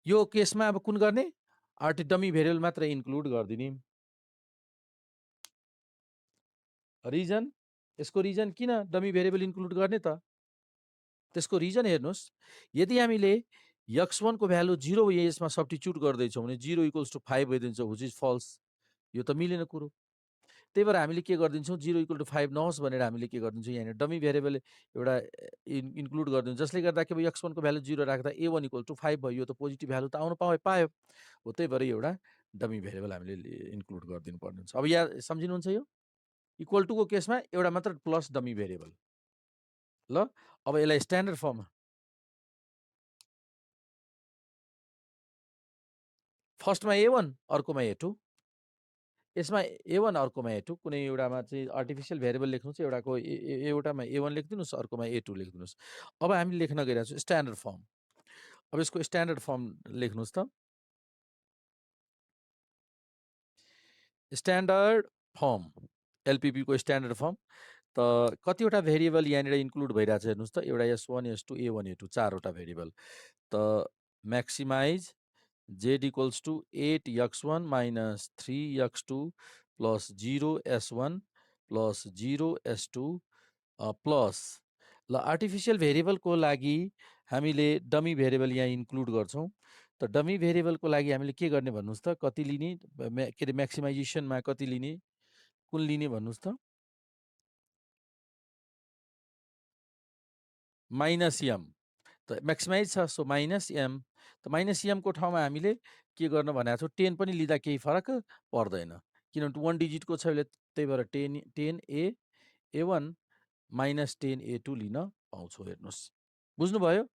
यो केसमा अब कुन गर्ने? डमी भेरिएबल मात्र इन्क्लुड गरिदिने। रिजन, यसको रिजन किन डमी भेरिएबल इन्क्लुड गर्ने त? त्यसको रिजन हेर्नुहोस्, यदि हामीले x1 को भ्यालु 0 यसमा सब्स्टिट्युट गर्दैछौँ भने 0 इक्वल्स टु 5 भइदिन्छ, विच इज फल्स। यो त मिलेन कुरो। त्यही भएर हामीले के गरिदिन्छौँ, 0 इक्वल टु 5 नहोस् भनेर हामीले के गरिदिन्छौँ, यहाँनिर डमी भेरिएबल एउटा इन्क्लुड गरिदिन्छ, जसले गर्दा के भयो x1 को भ्यालु 0 राख्दा a1 इक्वल टु 5 भयो। यो त पोजिटिभ भ्यालु त आउनु पायो हो, त्यही भएर एउटा डमी भेरिएबल हामीले इन्क्लुड गरिदिनु पर्ने हुन्छ। अब यहाँ सम्झिनुहुन्छ, यो इक्वल टुको केसमा एउटा मात्र प्लस डमी भेरिएबल। ल अब यसलाई स्ट्यान्डर्ड फर्ममा फर्स्टमा a1 अर्कोमा a2, यसमा a1 अर्कोमा a2, कुनै एउटामा चाहिँ आर्टिफिसियल भेरिएबल लेख्नुहोस्, एउटाको एउटामा a1 लेखिदिनुहोस्, अर्कोमा a2 लेखिदिनुहोस्। अब हामी लेख्न गइरहेको छौँ स्ट्यान्डर्ड फर्म। अब यसको स्ट्यान्डर्ड फर्म लेख्नुहोस् त। स्ट्यान्डर्ड फर्म एलपिपी को स्ट्यान्डर्ड फर्म त कतिवटा भेरिएबल यहाँनिर इन्क्लुड भइरहेछ हेर्नुहोस् त। एउटा s1 s2 a1 a2 चारवटा भेरिएबल। त maximise z equals to 8x1 minus 3x2 plus 0s1 plus 0s2 plus ल आर्टिफिसियल भेरिएबलको लागि हामीले डमी भेरिएबल यहाँ इन्क्लुड गर्छौँ। त डमी भेरिएबलको लागि हामीले के गर्ने भन्नुहोस् त, कति लिने के अरे म्याक्सिमाइजेसनमा कति लिने, कुन लिने भन्नुहोस् त, माइनस एम। त म्याक्सिमाइज छ सो माइनस एम। त माइनस एमको ठाउँमा हामीले के गर्न भनेको छौँ, 10 पनि लिँदा केही फरक पर्दैन, किनभने 1 डिजिटको छ भने त्यही भएर 10 A1 माइनस 10 A2 लिन पाउँछौँ। हेर्नुहोस्, बुझ्नुभयो?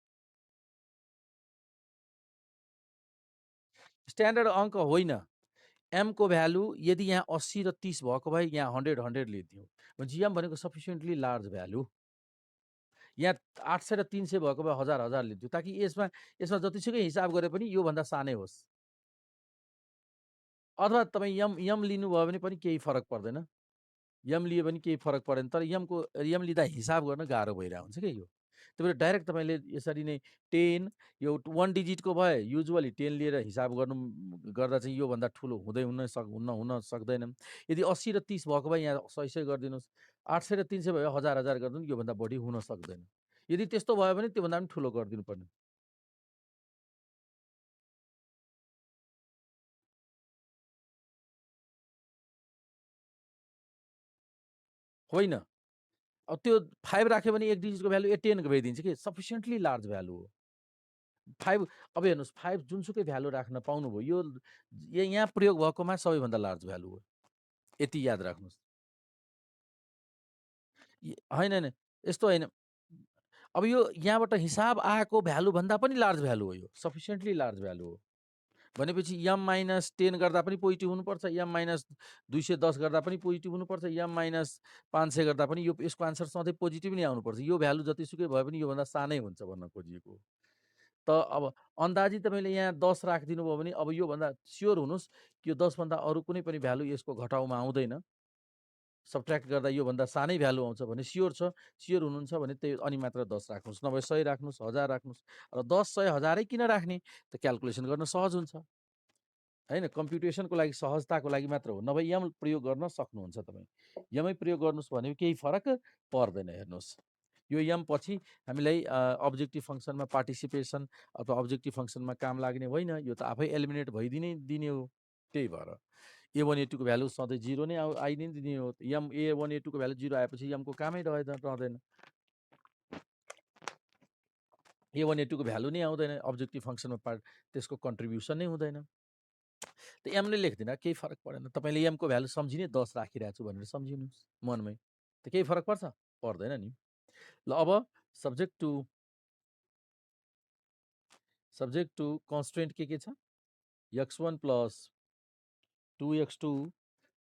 स्ट्यान्डर्ड अङ्क होइन, एमको भ्यालु यदि यहाँ 80 र 30 भएको भए यहाँ 100 लिन्थ्यौँ, जिएम भनेको सफिसियन्टली लार्ज भ्यालु। यहाँ 800 र 300 भएको भए 1000 लिन्थ्यो, ताकि यसमा जतिसुकै हिसाब गरे पनि योभन्दा सानै होस्। अथवा तपाईँ यम लिनुभयो भने पनि केही फरक पर्दैन, यम लियो भने केही फरक पर्दैन, तर यम लिँदा हिसाब गर्न गाह्रो भइरहेको हुन्छ क्या यो। त्यही भएर डाइरेक्ट तपाईँले यसरी नै 10 यो 1 डिजिटको भए युजुअली 10 लिएर हिसाब गर्दा चाहिँ योभन्दा ठुलो हुन सक्दैन। यदि 80 र 30 भएको भए यहाँ 100 गरिदिनुहोस्, 800 र 300 भयो 1000 गरिदिनु, योभन्दा बढी हुन सक्दैन। यदि त्यस्तो भयो भने त्योभन्दा पनि ठुलो गरिदिनु पर्ने होइन। अब त्यो 5 राख्यो भने 1 डिजिटको भ्यालु 10 भइदिन्छ कि, सफिसियन्टली लार्ज भ्यालु हो 5। अब हेर्नुहोस्, 5 जुनसुकै भ्यालु राख्न पाउनुभयो, यो यहाँ प्रयोग भएकोमा सबैभन्दा लार्ज भ्यालु हो, यति याद राख्नुहोस्। होइन, यस्तो होइन। अब यो यहाँबाट हिसाब आएको भ्यालु भन्दा पनि लार्ज भ्यालु हो, यो सफिसियन्टली लार्ज भ्यालु हो। भनेपछि यम माइनस 10 गर्दा पनि पोजिटिभ हुनुपर्छ, यम माइनस 210 गर्दा पनि पोजिटिभ हुनुपर्छ, यम माइनस 500 गर्दा पनि यसको आन्सर सधैँ पोजिटिभ नै आउनुपर्छ। यो भ्यालु जतिसुकै भए पनि योभन्दा सानै हुन्छ भन्न खोजिएको। त अब अन्दाजी तपाईँले यहाँ 10 राखिदिनु भयो भने अब योभन्दा स्योर हुनुहोस् कि यो 10 भन्दा अरू कुनै पनि भ्यालु यसको घटाउमा आउँदैन, सब्ट्र्याक्ट गर्दा योभन्दा सानै भ्यालु आउँछ भने स्योर छ। स्योर हुनुहुन्छ भने त्यही अनि मात्र 10 राख्नुहोस्, नभए 100 राख्नुहोस्, 1000 राख्नुहोस्। र 10, 100, 1000 किन राख्ने, त क्यालकुलेसन गर्न सहज हुन्छ होइन, कम्प्युटेसनको लागि सहजताको लागि मात्र हो, नभए यम प्रयोग गर्न सक्नुहुन्छ तपाईँ। यमै प्रयोग गर्नुहोस् भने केही फरक पर्दैन। हेर्नुहोस्, यो यम पछि हामीलाई अब्जेक्टिभ फङ्सनमा पार्टिसिपेसन अथवा अब्जेक्टिभ फङ्सनमा काम लाग्ने होइन, यो त आफै एलिमिनेट दिने हो। त्यही भएर A1 A2 को भ्यालु सधैँ 0 नै आइदिने हो। यम A1 A2 को भ्यालु 0 आएपछि यमको कामै रहँदैन। A1 A2 को भ्यालु नै आउँदैन, अब्जेक्टिभ फङ्सनमा त्यसको कन्ट्रिब्युसन नै हुँदैन। त एम नै लेख्दिनँ, केही फरक परेन। तपाईँले एमको भ्यालु सम्झिने 10 राखिरहेको छु भनेर सम्झिनुहोस् मनमै, त केही फरक पर्छ, पर्दैन नि। ल अब सब्जेक्ट टु कन्स्ट्रेन्ट के छ, x1 प्लस 2x2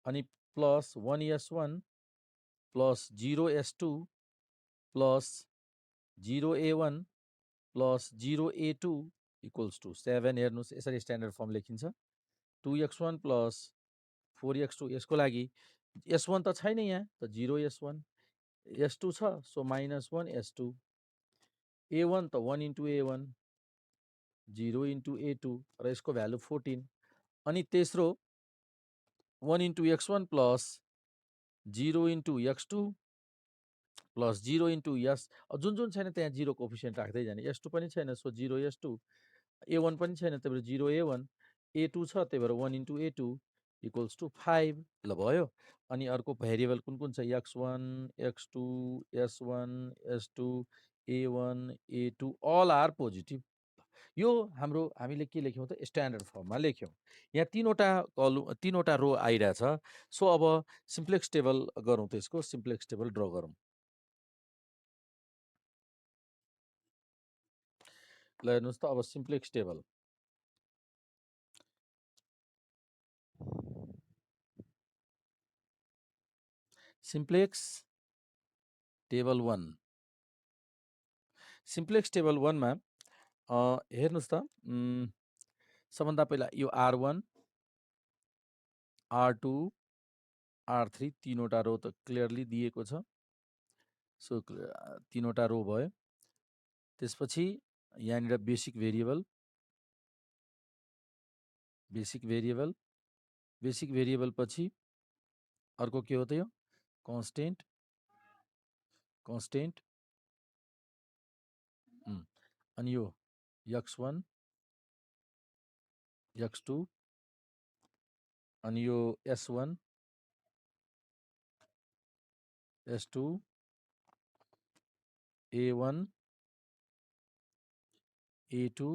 अनि plus 1s1 plus 0s2 plus 0a1 plus 0a2 equals to 7। हेर्नुहोस्, यसरी स्ट्यान्डर्ड फर्म लेखिन्छ। 2x1 प्लस 4x2, यसको लागि s1 त छैन यहाँ, त 0s1, s2 छ सो -1 s2, a1 त 1 इन्टु a1, 0 इन्टु a2 र यसको भ्यालु 14। अनि तेस्रो 1 into x1 plus 0 into x2 plus 0 into s, जुन छैन त्यहाँ 0 कोफिसियन्ट राख्दै जाने। s2 पनि छैन सो 0 s2, a1 पनि छैन त्यही भएर 0 a1, a2 छ त्यही भएर 1 इन्टु a2 इक्वल्स टु 5। ल भयो। अनि अर्को भेरिएबल कुन छ, x1 x2 s1 s2 a1 a2 all are positive. यो हामीले के लेख्यौँ त, स्ट्यान्डर्ड फर्ममा लेख्यौँ। यहाँ तीनवटा रो आइरहेछ। सो अब सिम्प्लेक्स टेबल गरौँ, त्यसको सिम्प्लेक्स टेबल ड्र गरौँ। ल हेर्नुहोस् त, अब simplex table table 1, simplex table 1 मा हेर्नुहोस् त, सबभन्दा पहिला यो R1 R2 R3 तीनवटा रो त क्लियरली दिएको छ। सो तीनवटा रो भयो। त्यसपछि यहाँनिर बेसिक भेरिएबल बेसिक भेरिएबल पछि अर्को के हो त यो कन्स्टेन्ट अनि यो x1 x2 अनि यो s1 s2 a1 a2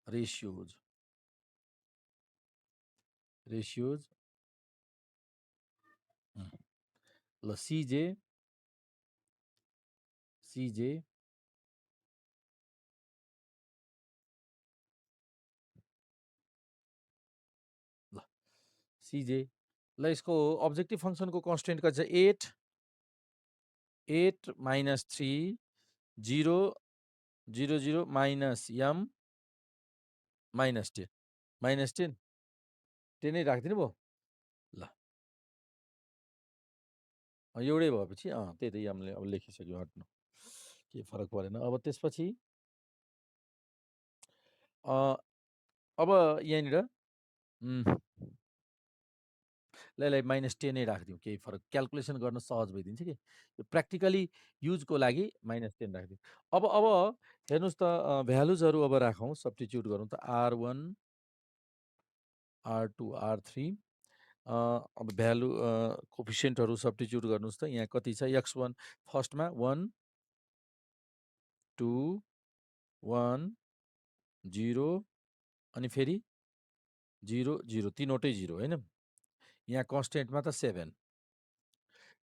ratios ल cj ल cj ल यसको अब्जेक्टिभ फंक्सनको कन्स्टेन्ट कति छ 8 minus 3 0 0 0 minus m minus 10 10 नै राखिदिनु भयो ल एउटै भएपछि त्यही त यमले अब लेखिसक्यो हट्नु के फरक परेन अब त्यसपछि अब यहाँनिर ल -10 नै राखिदिउँ केही फरक क्याल्कुलेसन गर्न सहज भइदिन्छ कि यो प्र्याक्टिकली युजको लागि -10 राखिदिउँ अब हेर्नुहोस् त भ्यालुजहरू अब राखौँ सब्स्टिट्युट गरौँ त r1 r2 r3 अब भ्यालु कोफिसियन्टहरू सब्स्टिट्युट गर्नुहोस् त यहाँ कति छ x1 फर्स्टमा 1 2 1 0 अनि फेरि 0 0 तीनवटै 0 हैन यहाँ कन्स्टेन्टमा त 7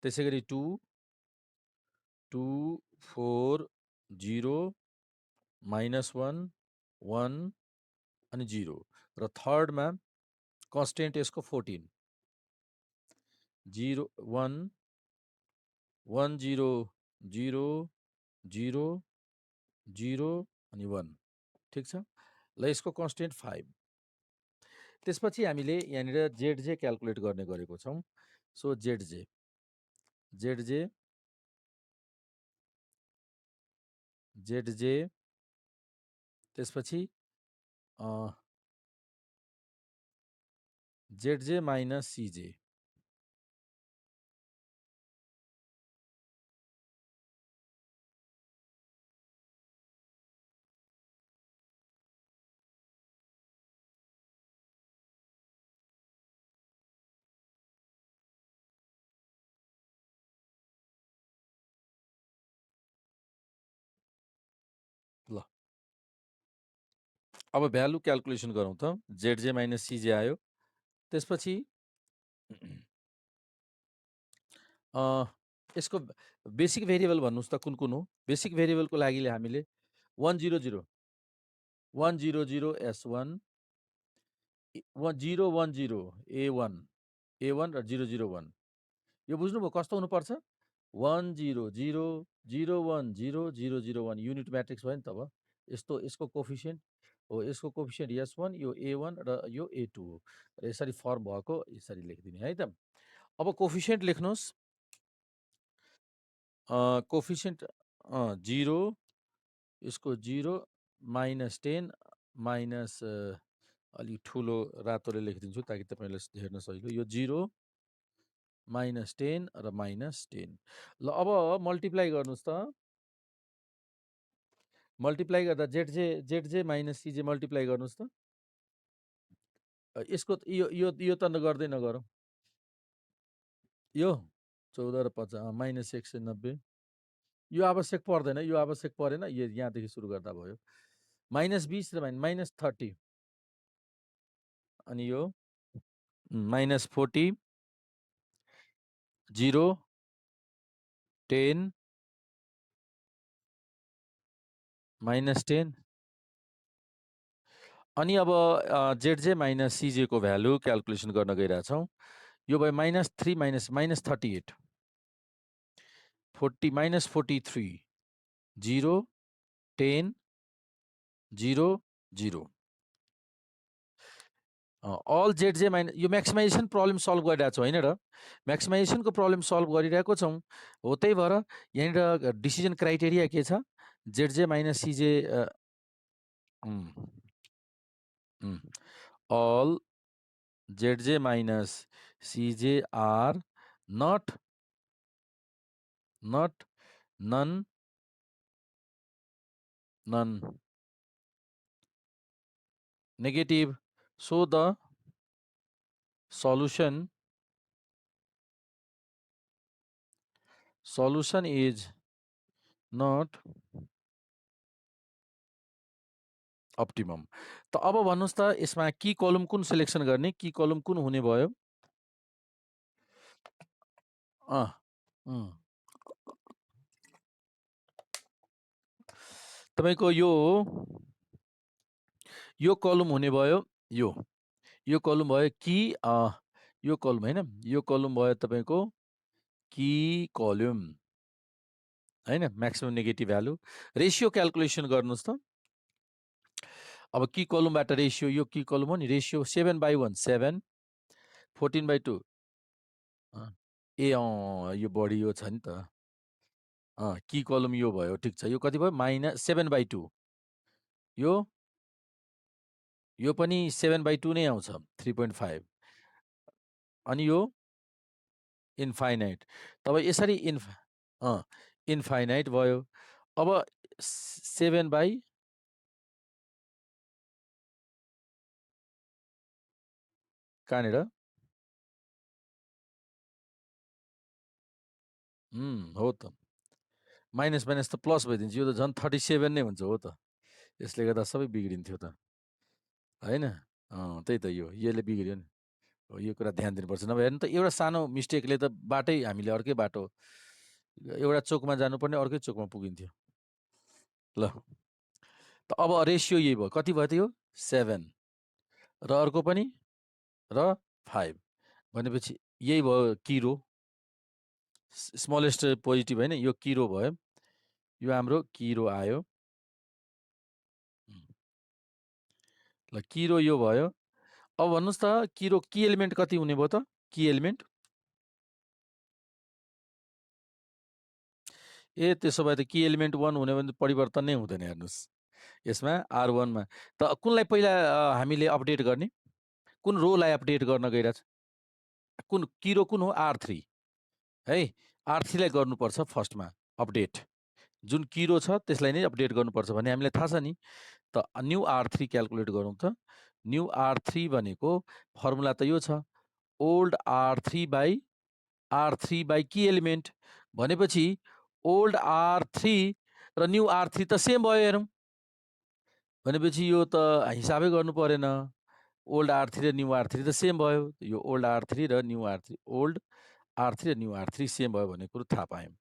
त्यसै गरी 2 2 4 0 -1 1 अनि 0 र थर्डमा कन्स्टेन्ट यसको 14 0 1 1 0 0 0 0 अनि 1 ठिक छ ल यसको कन्स्टेन्ट 5 त्यसपछि हामीले यहाँनिर जेड क्याल्कुलेट गर्ने गरेको छौँ सो जेड त्यसपछि जेड माइनस सिजे ल अब भ्यालु क्याल्कुलेसन गरौँ त जेड माइनस सिजे आयो त्यसपछि यसको बेसिक भेरिएबल भन्नुहोस् त कुन हो बेसिक भेरिएबलको लागि हामीले 100 100 s1 010 a1 र 001 यो बुझ्नुभयो कस्तो हुनुपर्छ 100 010 001 युनिट म्याट्रिक्स भयो नि त अब यसको कोफिसियन्ट हो यसको कोफिसियन्ट s1 यो a1 र यो a2 हो र यसरी फर्म भएको यसरी लेखिदिने है त अब कोफिसियन्ट लेख्नुहोस् कोफिसियन्ट 0 यसको 0 -10 माइनस अलिक ठुलो रातोले लेखिदिन्छु ताकि तपाईँलाई हेर्न सजिलो यो 0 -10 र -10 ल अब मल्टिप्लाई गर्नुहोस् त मल्टिप्लाई गर्दा जेड माइनस सिजे मल्टिप्लाई गर्नुहोस् त यसको यो त गर्दै नगरौँ यो 14 र 50 -190 यो आवश्यक पर्दैन यो आवश्यक परेन यहाँदेखि सुरु गर्दा भयो -20 र -30 अनि यो -40 0 10 -10 अनि अब जेड माइनस सिजे को भ्यालु क्याल्कुलेसन गर्न गइरहेछौँ यो भयो -3 -38 40 -43 0 10 0 0 अल जेड माइनस यो म्याक्सिमाइजेसन प्रब्लम सल्भ गरिरहेको छौँ होइन र म्याक्सिमाइजेसनको प्रब्लम सल्भ गरिरहेको छौँ हो त्यही भएर यहाँनिर डिसिजन क्राइटेरिया के छ Z minus C J all zj minus cj are not none negative. So the solution is not optimum. त अब भन्नुस् त यसमा की कलम कुन सिलेक्सन गर्ने, की कलम कुन हुने भयो? तपाईको यो कलम हुने भयो, यो कलम भयो की यो कलम हैन, यो कलम भयो तपाईको की कलम हैन, maximum negative value. Ratio calculation गर्नुस् त। अब की कलमबाट रेशियो, यो की कलम हो नि, रेशियो 7/1 7, 14/2 यो बढी यो छ नि त। की कलम यो भयो, ठिक छ। यो कति भयो? -7/2। यो पनि 7/2 नै आउँछ, 3.5। अनि यो इन्फाइनाइट। तब यसरी इन्फाइनाइट भयो। अब 7 बाई कहाँनिर? हो त, माइनस माइनस त प्लस भइदिन्छ। यो त झन् 37 नै हुन्छ। हो त, यसले गर्दा सबै बिग्रिन्थ्यो त हैन? त्यही त, यसले बिग्रियो नि। यो कुरा ध्यान दिनुपर्छ। नभए हेर्नु त, एउटा सानो मिस्टेकले त बाटै, हामीले अर्कै बाटो, एउटा चोकमा जानुपर्ने अर्कै चोकमा पुगिन्थ्यो। ल, त अब रेसियो यही भयो। कति भयो त यो? 7 र अर्को पनि र 5 भनेपछि यही भयो की रो, स्मलेस्ट पोजिटिभ हैन, यो की रो भयो। यो हाम्रो की रो आयो। ल, की रो यो भयो। अब भन्नुस् त की रो की एलिमेन्ट कति हुने भयो त? की एलिमेन्ट त्यसो भए त की एलिमेन्ट 1 हुने भने परिवर्तन नै हुँदैन। हेर्नुस् यसमा R1 मा त कुनलाई पहिला हामीले अपडेट गर्ने? कुन रोलाई अपडेट गर्न गइरहेछ? कुन की रो कुन हो? R3 है। R3 लाई गर्नुपर्छ फर्स्टमा अपडेट। जुन की रो छ त्यसलाई नै अपडेट गर्नुपर्छ भन्ने हामीलाई थाहा छ नि। त न्यू R3 क्याल्कुलेट गरौँ त। न्यू R3 भनेको फर्मुला त यो छ, old R3 by key element. भनेपछि ओल्ड R3 र न्यू R3 त सेम भयो। हेरौँ भनेपछि यो त हिसाबै गर्नु परेन। ओल्ड R3 र न्यू R3 त सेम भयो। यो ओल्ड R3 र न्यू R3, ओल्ड R3 र न्यू R3 सेम भयो भन्ने कुरो थाहा पायौँ।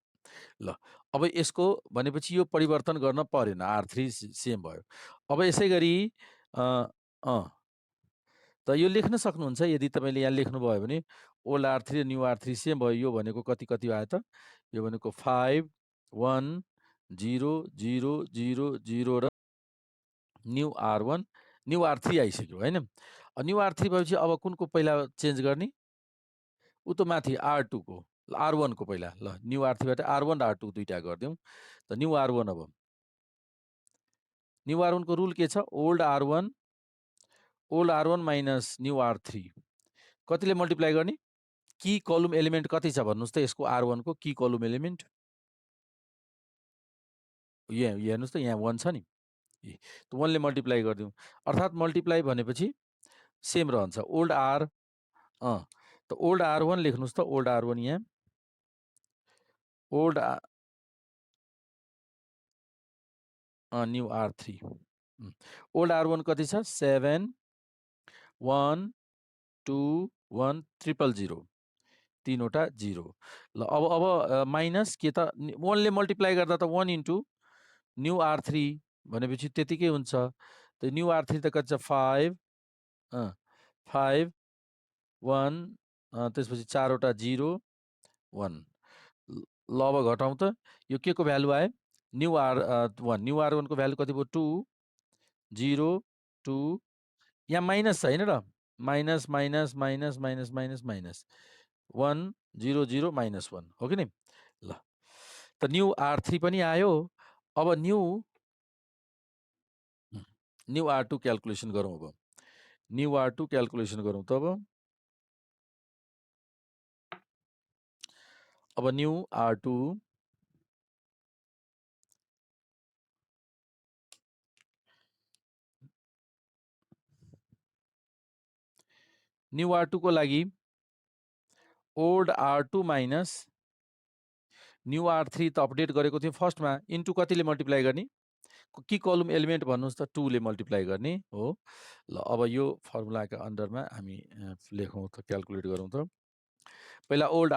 ल, अब यसको भनेपछि यो परिवर्तन गर्न परेन, R3 सेम भयो। अब यसै गरी त यो लेख्न सक्नुहुन्छ। यदि तपाईँले यहाँ लेख्नुभयो भने ओल्ड R3 र न्यू R3 सेम भयो। यो भनेको कति कति आयो त? यो भनेको 5 1 0 0 0 0 र न्यू R1 न्यू R3 आइसक्यो हैन? न्यू R3 भएपछि अब कुनको पहिला चेन्ज गर्ने? उ त माथि R2 को, R1 को पहिला। ल, न्यू R3 बाट R1 र R2 दुईटा गरिदिउँ। त न्यू R1, अब न्यू R1 को रुल के छ? Old R1 minus new R3 कतिले मल्टिप्लाई गर्ने? की कलम एलिमेन्ट कति छ भन्नुस् त यसको? R1 को की कलम एलिमेन्ट यहाँ हेर्नुस् त, यहाँ 1 छ नि। त 1 ले मल्टिप्लाई गरिदिउँ। अर्थात् मल्टिप्लाई भनेपछि सेम रहन्छ। ओल्ड त ओल्ड R1 लेख्नुस् त। ओल्ड R1 यहाँ, old new R3। Old R1 कति छ? 7 1 2 1 000, तीनवटा 0। ल, अब माइनस के त? 1 ले मल्टिप्लाई गर्दा त 1 इन्टु न्यू R3 भनेपछि त्यतिकै हुन्छ। त न्यू R3 त कति छ? 5 5 1 त्यसपछि 4वटा 0 1। ल, अब घटाउँ त। यो के को भ्यालु आयो? New R1। न्यू R1 को भ्यालु कति भयो? 2 0 2। यहाँ माइनस छ हैन र? Minus minus minus minus minus minus 1 0 0 minus 1 हो कि नि? ल, त न्यू R3 पनि आयो। अब न्यू R2 क्याल्कुलेसन गरौँ। अब न्यू R2 क्यालकुलेसन गरौँ त अब न्यू R2 न्यू R2 को लागि old R2 minus new R3 त अपडेट गरेको थियौँ फर्स्टमा इन्टु कतिले मल्टिप्लाई गर्ने की कलम एलिमेन्ट भन्नुहोस् त 2 ले मल्टिप्लाई गर्ने हो ल अब यो फर्मुलाका अन्डरमा हामी लेखौँ त क्यालकुलेट गरौँ त पहिला ओल्ड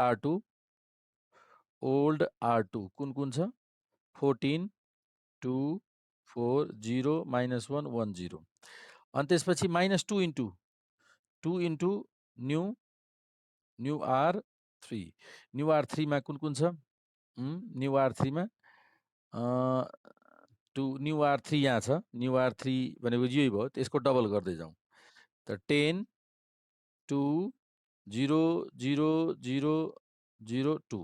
R2 कुन कुन छ 14 2 4 0 -1 1 0 अनि त्यसपछि -2 into new R3 new R3 मा कुन कुन छ न्यू R3 मा न्यू R3 यहाँ छ न्यू R3 भनेको यही भयो त्यसको डबल गर्दै जाउँ त 10 2 0 0 0 0 2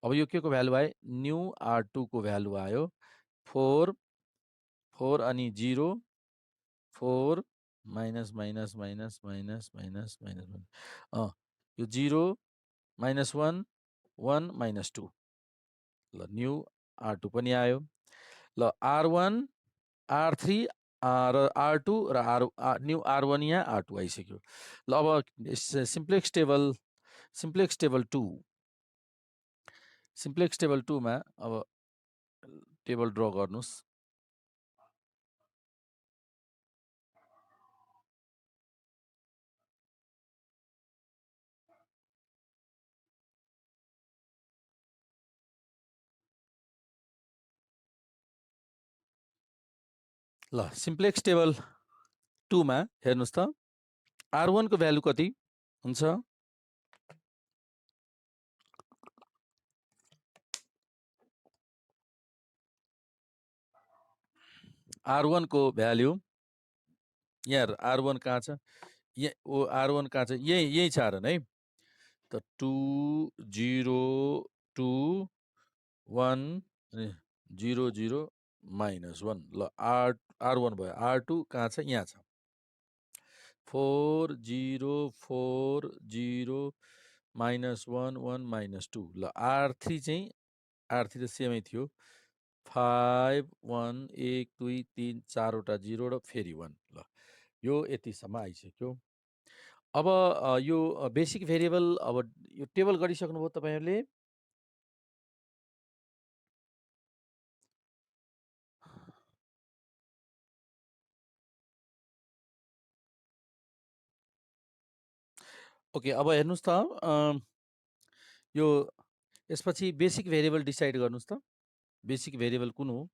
अब यो के को भ्यालु आयो न्यू R2 को भ्यालु आयो 4 4 अनि 0 4 minus minus minus minus minus minus यो 0 -1 1 -2 ल न्यू R2 पनि आयो ल R1 R3 र R2 र न्यू R1 यहाँ R2 आइसक्यो ल अब सिम्प्लेक्स टेबल 2 मा अब टेबल ड्र गर्नुस् ल सिम्प्लेक्स टेबल 2 मा हेर्नुस् त R1 को भ्यालु कति हुन्छ R1 को भ्यालु यहाँ R1 कहाँ छ R1 कहाँ छ यही छ र है त 2 0 2 1 0 0 -1 ल R1 भयो R2 कहाँ छ यहाँ छ 4 0 4 0 -1 1 -2 ल R3 चाहिँ R3 त सेमै थियो 5 1 1 2 3 4वटा 0 र फेरि 1 ल यो यतिसम्म आइसक्यो अब यो बेसिक भेरिएबल अब यो टेबल गरिसक्नुभयो तपाईहरुले ओके अब हेर्नुस् त यो यसपछि बेसिक भेरिएबल डिसाइड गर्नुस् त बेसिक भेरिएबल कुन हो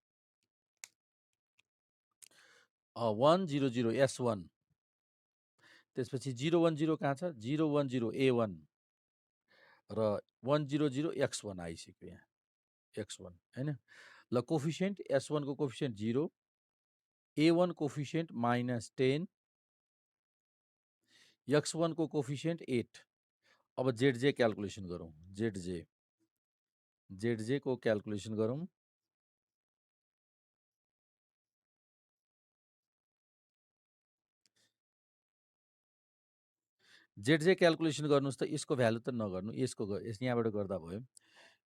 1 0 0 S1 त्यसपछि 0 1 0 कहाँ छ 0 1 0 A1 र 1 0 0 X1 आइसक्यो यहाँ X1 हैन ल कोफिसिएन्ट S1 को कोफिसिएन्ट 0 A1 कोफिसिएन्ट -10 X1 को कोफिसिएन्ट 8 अब ZJ क्याल्कुलेसन गरौँ ZJ को क्याल्कुलेसन गरौँ ZJ क्याल्कुलेसन गर्नुस् त यसको भ्यालु त नगर्नु यहाँबाट गर्दा भयो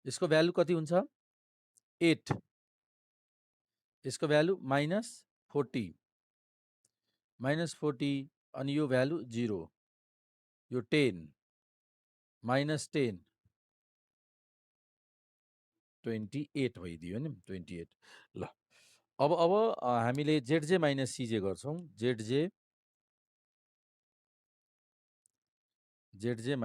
यसको भ्यालु कति हुन्छ 8 यसको भ्यालु -40 अनि यो भ्यालु 0 यो 10 -10 28 भइदियो नि 28 ल अब हामीले ZJ - CJ गर्छौं ZJ - CJ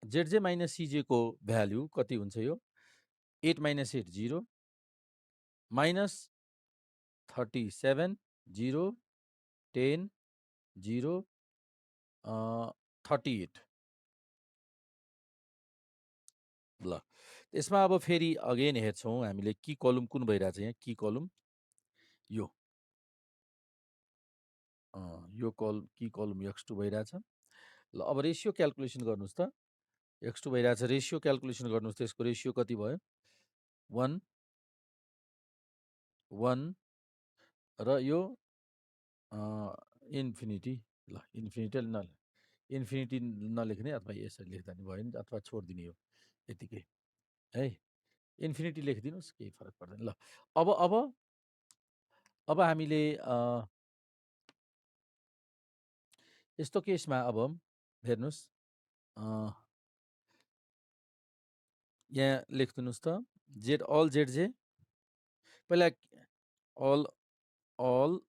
ZJ - CJ को भ्यालु कति हुन्छ यो 8 - 8 0 -37 0 10 0 38 ल यसमा अब फेरि अगेन हेर्छौं हामीले की कलम कुन भइरहेछ यहाँ की कलम यो की कलम x2 भइरहेछ ल अब रेशियो क्याल्कुलेसन गर्नुस् त x2 भइरहेछ रेसियो क्याल्कुलेसन गर्नुहोस् त्यसको रेसियो कति भयो 1 1 र यो इन्फिनिटी ल इन्फिनिटी नलेख्ने अथवा यसरी लेख्दा नि भयो नि अथवा छोडिदिने हो यतिकै है इन्फिनिटी लेखिदिनुहोस् केही फरक पर्दैन ल अब हामीले यस्तो केसमा अब हेर्नुहोस् यहाँ लेखिदिनुहोस् त जेड अल जेड पहिला all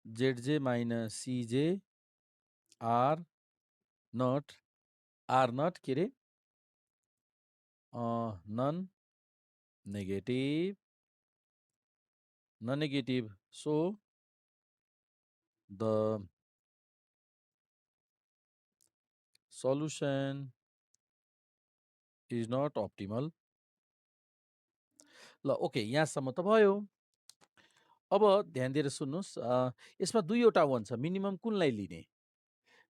Z J minus C J are not के are non negative so the solution is not optimal ल ओके यहाँसम्म त भयो अब ध्यान दिएर सुन्नुहोस् यसमा दुईवटा वान छ मिनिमम कुनलाई लिने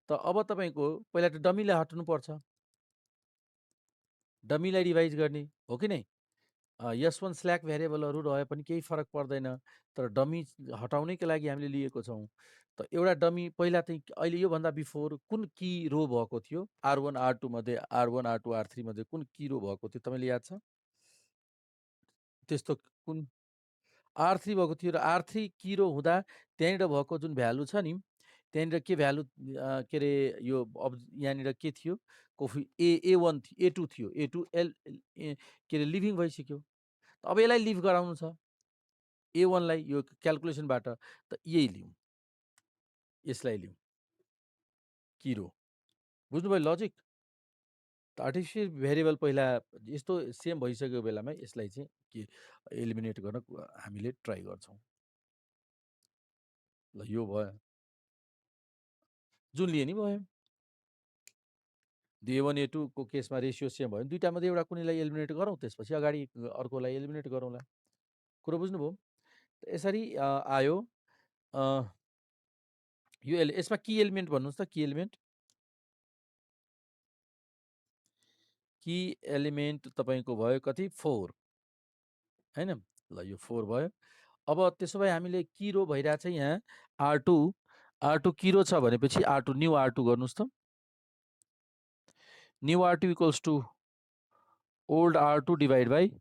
त अब तपाईँको पहिला त डमीलाई हटाउनुपर्छ डमीलाई रिभाइज गर्ने हो कि नै S1 स्ल्याक भ्यारिएबलहरू रहे पनि केही फरक पर्दैन तर डमी हटाउनैको लागि हामीले लिएको छौँ त एउटा डमी पहिला चाहिँ अहिले योभन्दा बिफोर कुन की रो भएको थियो R1 R2 मध्ये R1 R2 R3 मध्ये कुन की रो भएको थियो तपाईँले याद छ त्यस्तो कुन R3 भएको थियो र R3 की रो हुँदा त्यहाँनिर भएको जुन भ्यालु छ नि त्यहाँनिर के भ्यालु के अरे यो अब यहाँनिर के थियो कोफी A1 A2 थियो A2 एल के अरे लिभिङ भइसक्यो अब यसलाई लिभ गराउनु छ A1लाई यो क्याल्कुलेसनबाट त यही लिउँ यसलाई लिउँ की रो बुझ्नुभयो लजिक त आर्टिफिसियल भेरिएबल पहिला यस्तो सेम भइसकेको बेलामा यसलाई चाहिँ के एलिमिनेट गर्न हामीले ट्राई गर्छौँ ल यो भयो जुन लिए नि भयो A1 A2 को केसमा रेसियो सेम भयो दुईटा मध्ये एउटा कुनैलाई एलिमिनेट गरौँ त्यसपछि अगाडि अर्कोलाई एलिमिनेट गरौँला कुरो बुझ्नुभयो यसरी आयो यो यसमा की एलिमेन्ट भन्नुहोस् त की एलिमेन्ट तपाईँको भयो कति 4 हैन ल यो 4 भयो अब त्यसो भए हामीले की रो भइरहेछ यहाँ R2 की रो छ भनेपछि R2 न्यू R2 गर्नुहोस् त new R2 equals to old R2 divide by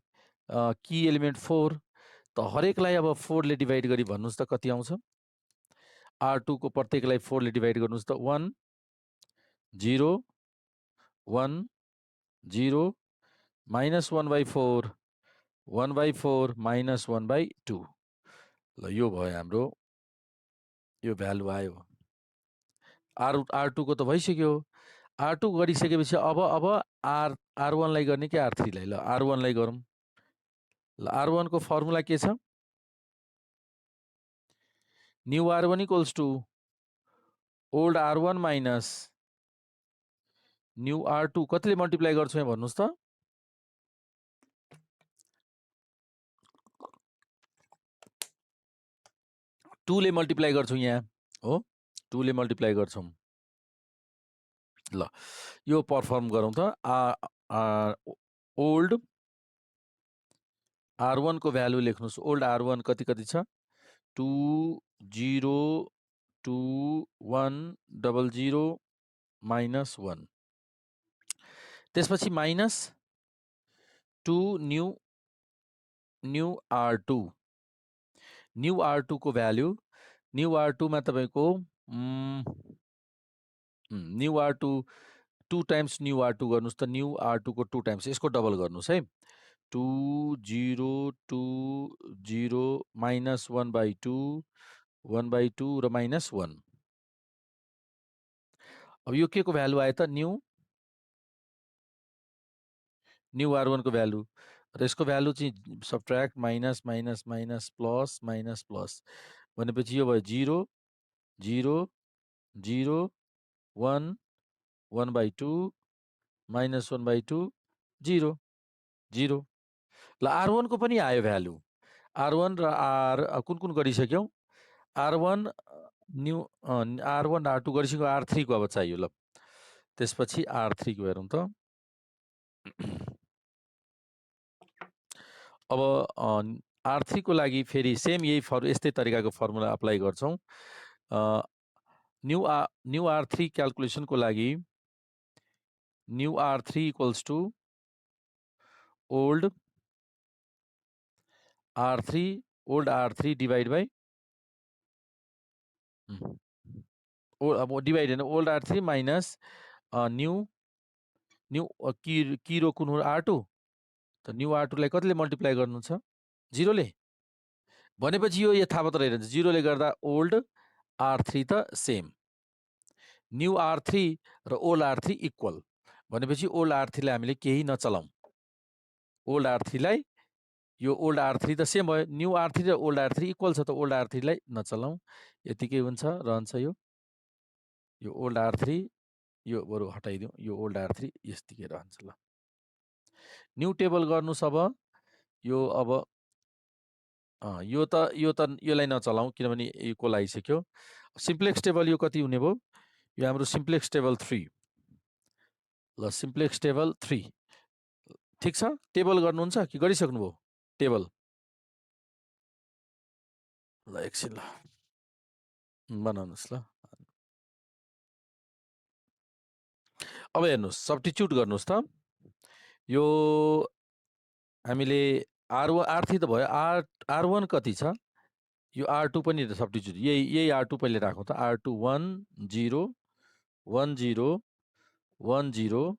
key element 4 त हरेकलाई अब 4 ले डिभाइड गरी भन्नुहोस् त कति आउँछ R2 को प्रत्येकलाई 4 ले डिभाइड गर्नुहोस् त 1 0 1 0 minus 1 by 4 1 by 4 minus 1 by 2 ल यो भयो हाम्रो यो भ्यालु आयो R2 को त भइसक्यो R2 गरिसकेपछि अब R1 लाई गर्ने कि R3 लाई ल R1 लाई गरौँ ल R1 को फर्मुला के छ new R1 equals to old R1 minus new R2 कतिले मल्टिप्लाई गर्छौँ यहाँ भन्नुहोस् त 2 ले मल्टिप्लाई गर्छौँ यहाँ हो 2 ले मल्टिप्लाई गर्छौँ ल यो परफर्म गरौँ त ओल्ड R1 को भ्यालु लेख्नुहोस् ओल्ड R1 कति छ 2 0 2 1 0 0 माइनस 1 त्यसपछि minus 2 new R2 new R2 को भ्यालु न्यू R2 मा तपाईको new R2 2 times new R2 गर्नुस् त न्यू R2 को 2 टाइम्स यसको डबल गर्नुस् है 2 0 2 0 माइनस 1 by 2 1 by 2 र माइनस 1 अब यो के को भ्यालु आयो त न्यू R1 को भ्यालु र यसको भ्यालु चाहिँ subtract minus minus minus plus minus plus भनेपछि यो भयो 0 0 0 1 1 by 2 minus 1 by 2 0 0 ल R1 को पनि आयो भ्यालु R1 र R कुन गरिसक्यौं R1 न्यू R1 R2 गरिसक्यो R3 को अब चाहियो ल त्यसपछि R3 को हेरौँ त अब R3 को लागि फेरि सेम यही यस्तै तरिकाको फर्मुला अप्लाई गर्छौँ। न्यू R3 क्याल्कुलेसनको लागि new R3 equals to old R3 divide by divide होइन, old R3 minus new key row कुन हो R2, त न्यू R2लाई कतिले मल्टिप्लाई गर्नुहुन्छ? 0ले। भनेपछि यो यथावत रहिरहन्छ, 0ले गर्दा ओल्ड R3 त सेम, न्यू R3 र ओल्ड R3 इक्वल, भनेपछि ओल्ड R3लाई हामीले केही नचलाउँ। ओल्ड R3लाई यो ओल्ड R3 त सेम भयो, न्यू R3 र ओल्ड R3 इक्वल छ, त ओल्ड R3लाई नचलाउँ, यतिकै हुन्छ, रहन्छ यो ओल्ड R3, यो बरु हटाइदिउँ, यो ओल्ड R3 यस्तिकै रहन्छ। ल न्यू टेबल गर्नुस्। अब योलाई नचलाउँ किनभने इक्वल आइसक्यो। सिम्प्लेक्स टेबल यो कति हुने भयो? यो हाम्रो सिम्प्लेक्स टेबल 3। ल सिम्प्लेक्स टेबल 3 ठिक छ। टेबल गर्नुहुन्छ कि गरिसक्नुभयो टेबल? ल एकछिन ल बनाउनुहोस्। ल अब हेर्नुहोस्, सब्स्टिट्युट गर्नुहोस् त। यो हामीले R3 त भयो, R1 कति छ? यो R2 पनि सब्स्टिट्युट, यही R2 पहिले राखौँ त। R2 1 0 1 0 1 0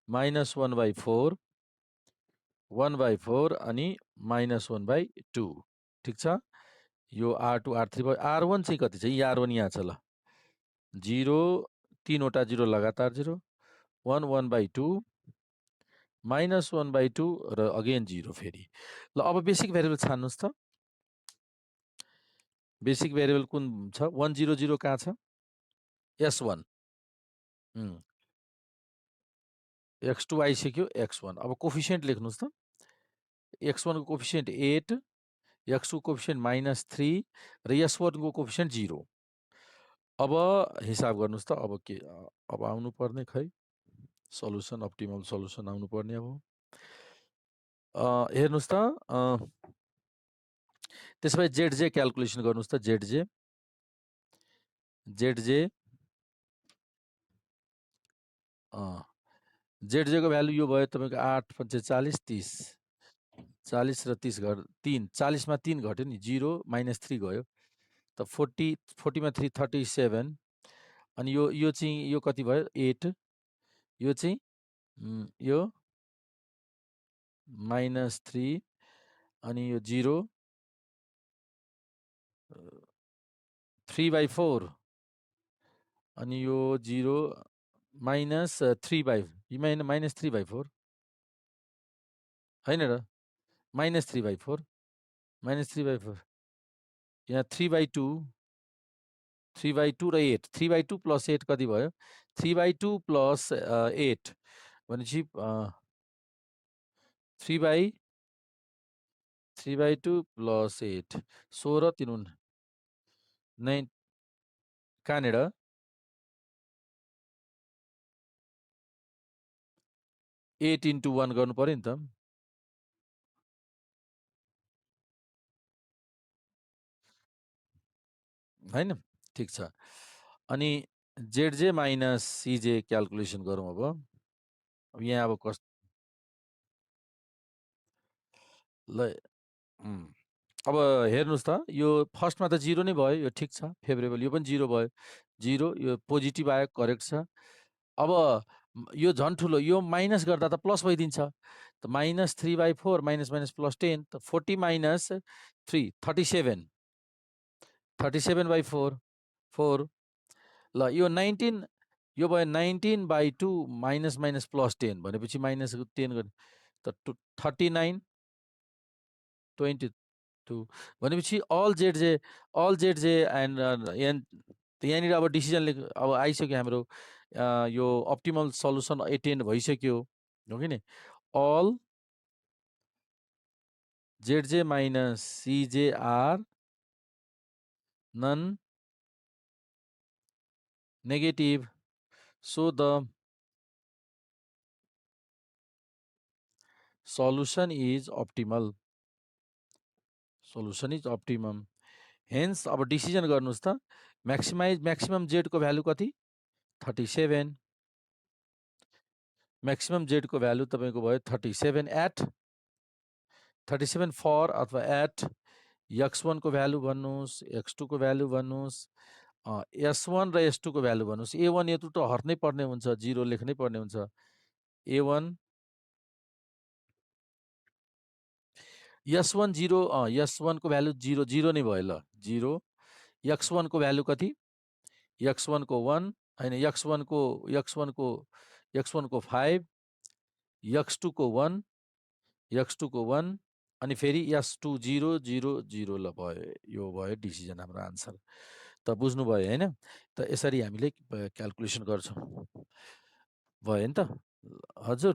-1/4 1/4 अनि -1/2 ठिक छ। यो R2 R3 भयो। R1 चाहिँ कति छ? यहाँ R1 यहाँ छ। ल 0 3वटा 0 लगातार 0 1 1/2 -1/2 र अगेन 0 फेरि। ल अब बेसिक भेरिएबल छान्नुहोस् त। बेसिक भेरिएबल कुन छ? 1 0 0 कहाँ छ? S1 x2 आइसक्यो, x1। अब कोफिसिएन्ट लेख्नुहोस् त। x1 को कोफिसिएन्ट 8, x2 को कोफिसिएन्ट -3 र s1 को कोफिसिएन्ट 0। अब हिसाब गर्नुहोस् त। अब के अब आउनु पर्ने खै सल्युसन, अप्टिमल सल्युसन आउनु पर्ने। अब हेर्नुहोस् त। त्यसो भए जेड क्याल्कुलेसन गर्नुहोस् त। जेड को भ्यालु यो भयो तपाईँको 8 × 40 30, 40 र 30 3, 40 मा 3 घट्यो नि, 0 -3 गयो, त 40 मा 3 37, अनि यो चाहिँ यो कति भयो? 8, यो चाहिँ यो -3, अनि यो 0 3/4, अनि यो 0 -3/4 होइन र, -3/4 यहाँ 3/2 र 8, 3/2 + 8 कति भयो? 3/2 + 8 भनेपछि 3/2 + 8 16 3 9 कहाँनिर? 8 × 1 गर्नु पर्यो नि त। होइन, ठिक छ। अनि जेड माइनस सिजे क्याल्कुलेसन गरौँ। अब यहाँ अब कस ल अब हेर्नुहोस् त। यो फर्स्टमा त 0 नै भयो, यो ठिक छ, फेभरेबल। यो पनि 0 भयो, 0, यो पोजिटिभ आयो, करेक्ट छ। अब यो झन् ठुलो, यो माइनस गर्दा त प्लस भइदिन्छ, त -3/4 -+10, त 40 - 3 37, 37/4 4। ल यो 19, यो भयो 19/2 -+10 भनेपछि -10 गर्नु, त 39 22 भनेपछि अल जेड एन्ड यहाँनिर अब डिसिजन अब आइसक्यो हाम्रो। यो अप्टिमल सल्युसन एटेन्ड भइसक्यो, हो कि नि? All Z minus C J are non negative, so the solution is optimal. Solution is optimum. Hence अब डिसिजन गर्नुस् त maximum z को भ्यालु कति 37 maximum z को भ्यालु तपाईको भयो 37 at 37 for अथवा at x1 को भ्यालु भन्नुस् x2 को भ्यालु भन्नुस् s1 र s2 को भ्यालु भन्नुस् a1 a2 त हट्नै पर्ने हुन्छ 0 लेख्नै पर्ने हुन्छ a1 s1 0 s1 को भ्यालु 0 0 नै भयो ल 0 x1 को भ्यालु कति x1 को 1 हैन x1 को 5 x2 को 1 x2 को 1 अनि फेरि s2 0 0 0 ल भयो यो भयो डिसिजन हाम्रो आन्सर त बुझ्नु भयो हैन त यसरी हामीले क्याल्कुलेसन गर्छौं भयो नि त हजुर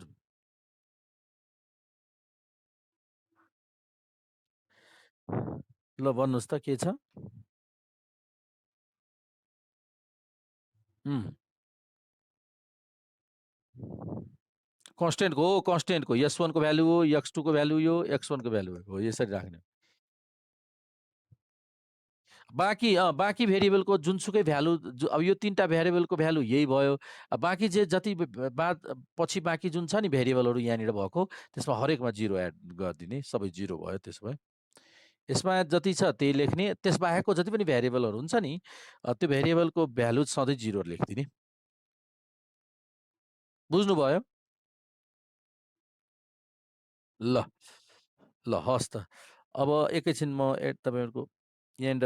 ल भन्नुस् त के छ कन्स्टेन्ट को s1 को भ्यालु हो x2 को भ्यालु यो x1 को भ्यालु हो यसरी राख्ने बाँकी भेरिएबलको जुनसुकै भ्यालु अब यो तीनटा भेरिएबलको भ्यालु यही भयो बाँकी जे जति बाद पछि बाँकी जुन छ नि भेरिएबलहरु यहाँनिर भएको त्यसमा हरेकमा 0 एड गरिदिने सबै 0 भयो त्यसो भए यसमा जति छ त्यही लेख्ने त्यसबाहेकको जति पनि भेरिएबलहरु हुन्छ नि त्यो भेरिएबलको भ्यालु सधैँ 0 लेख्दिने बुझ्नु भयो ल ल हस् त अब एकैछिन म तपाईहरुको एन्ड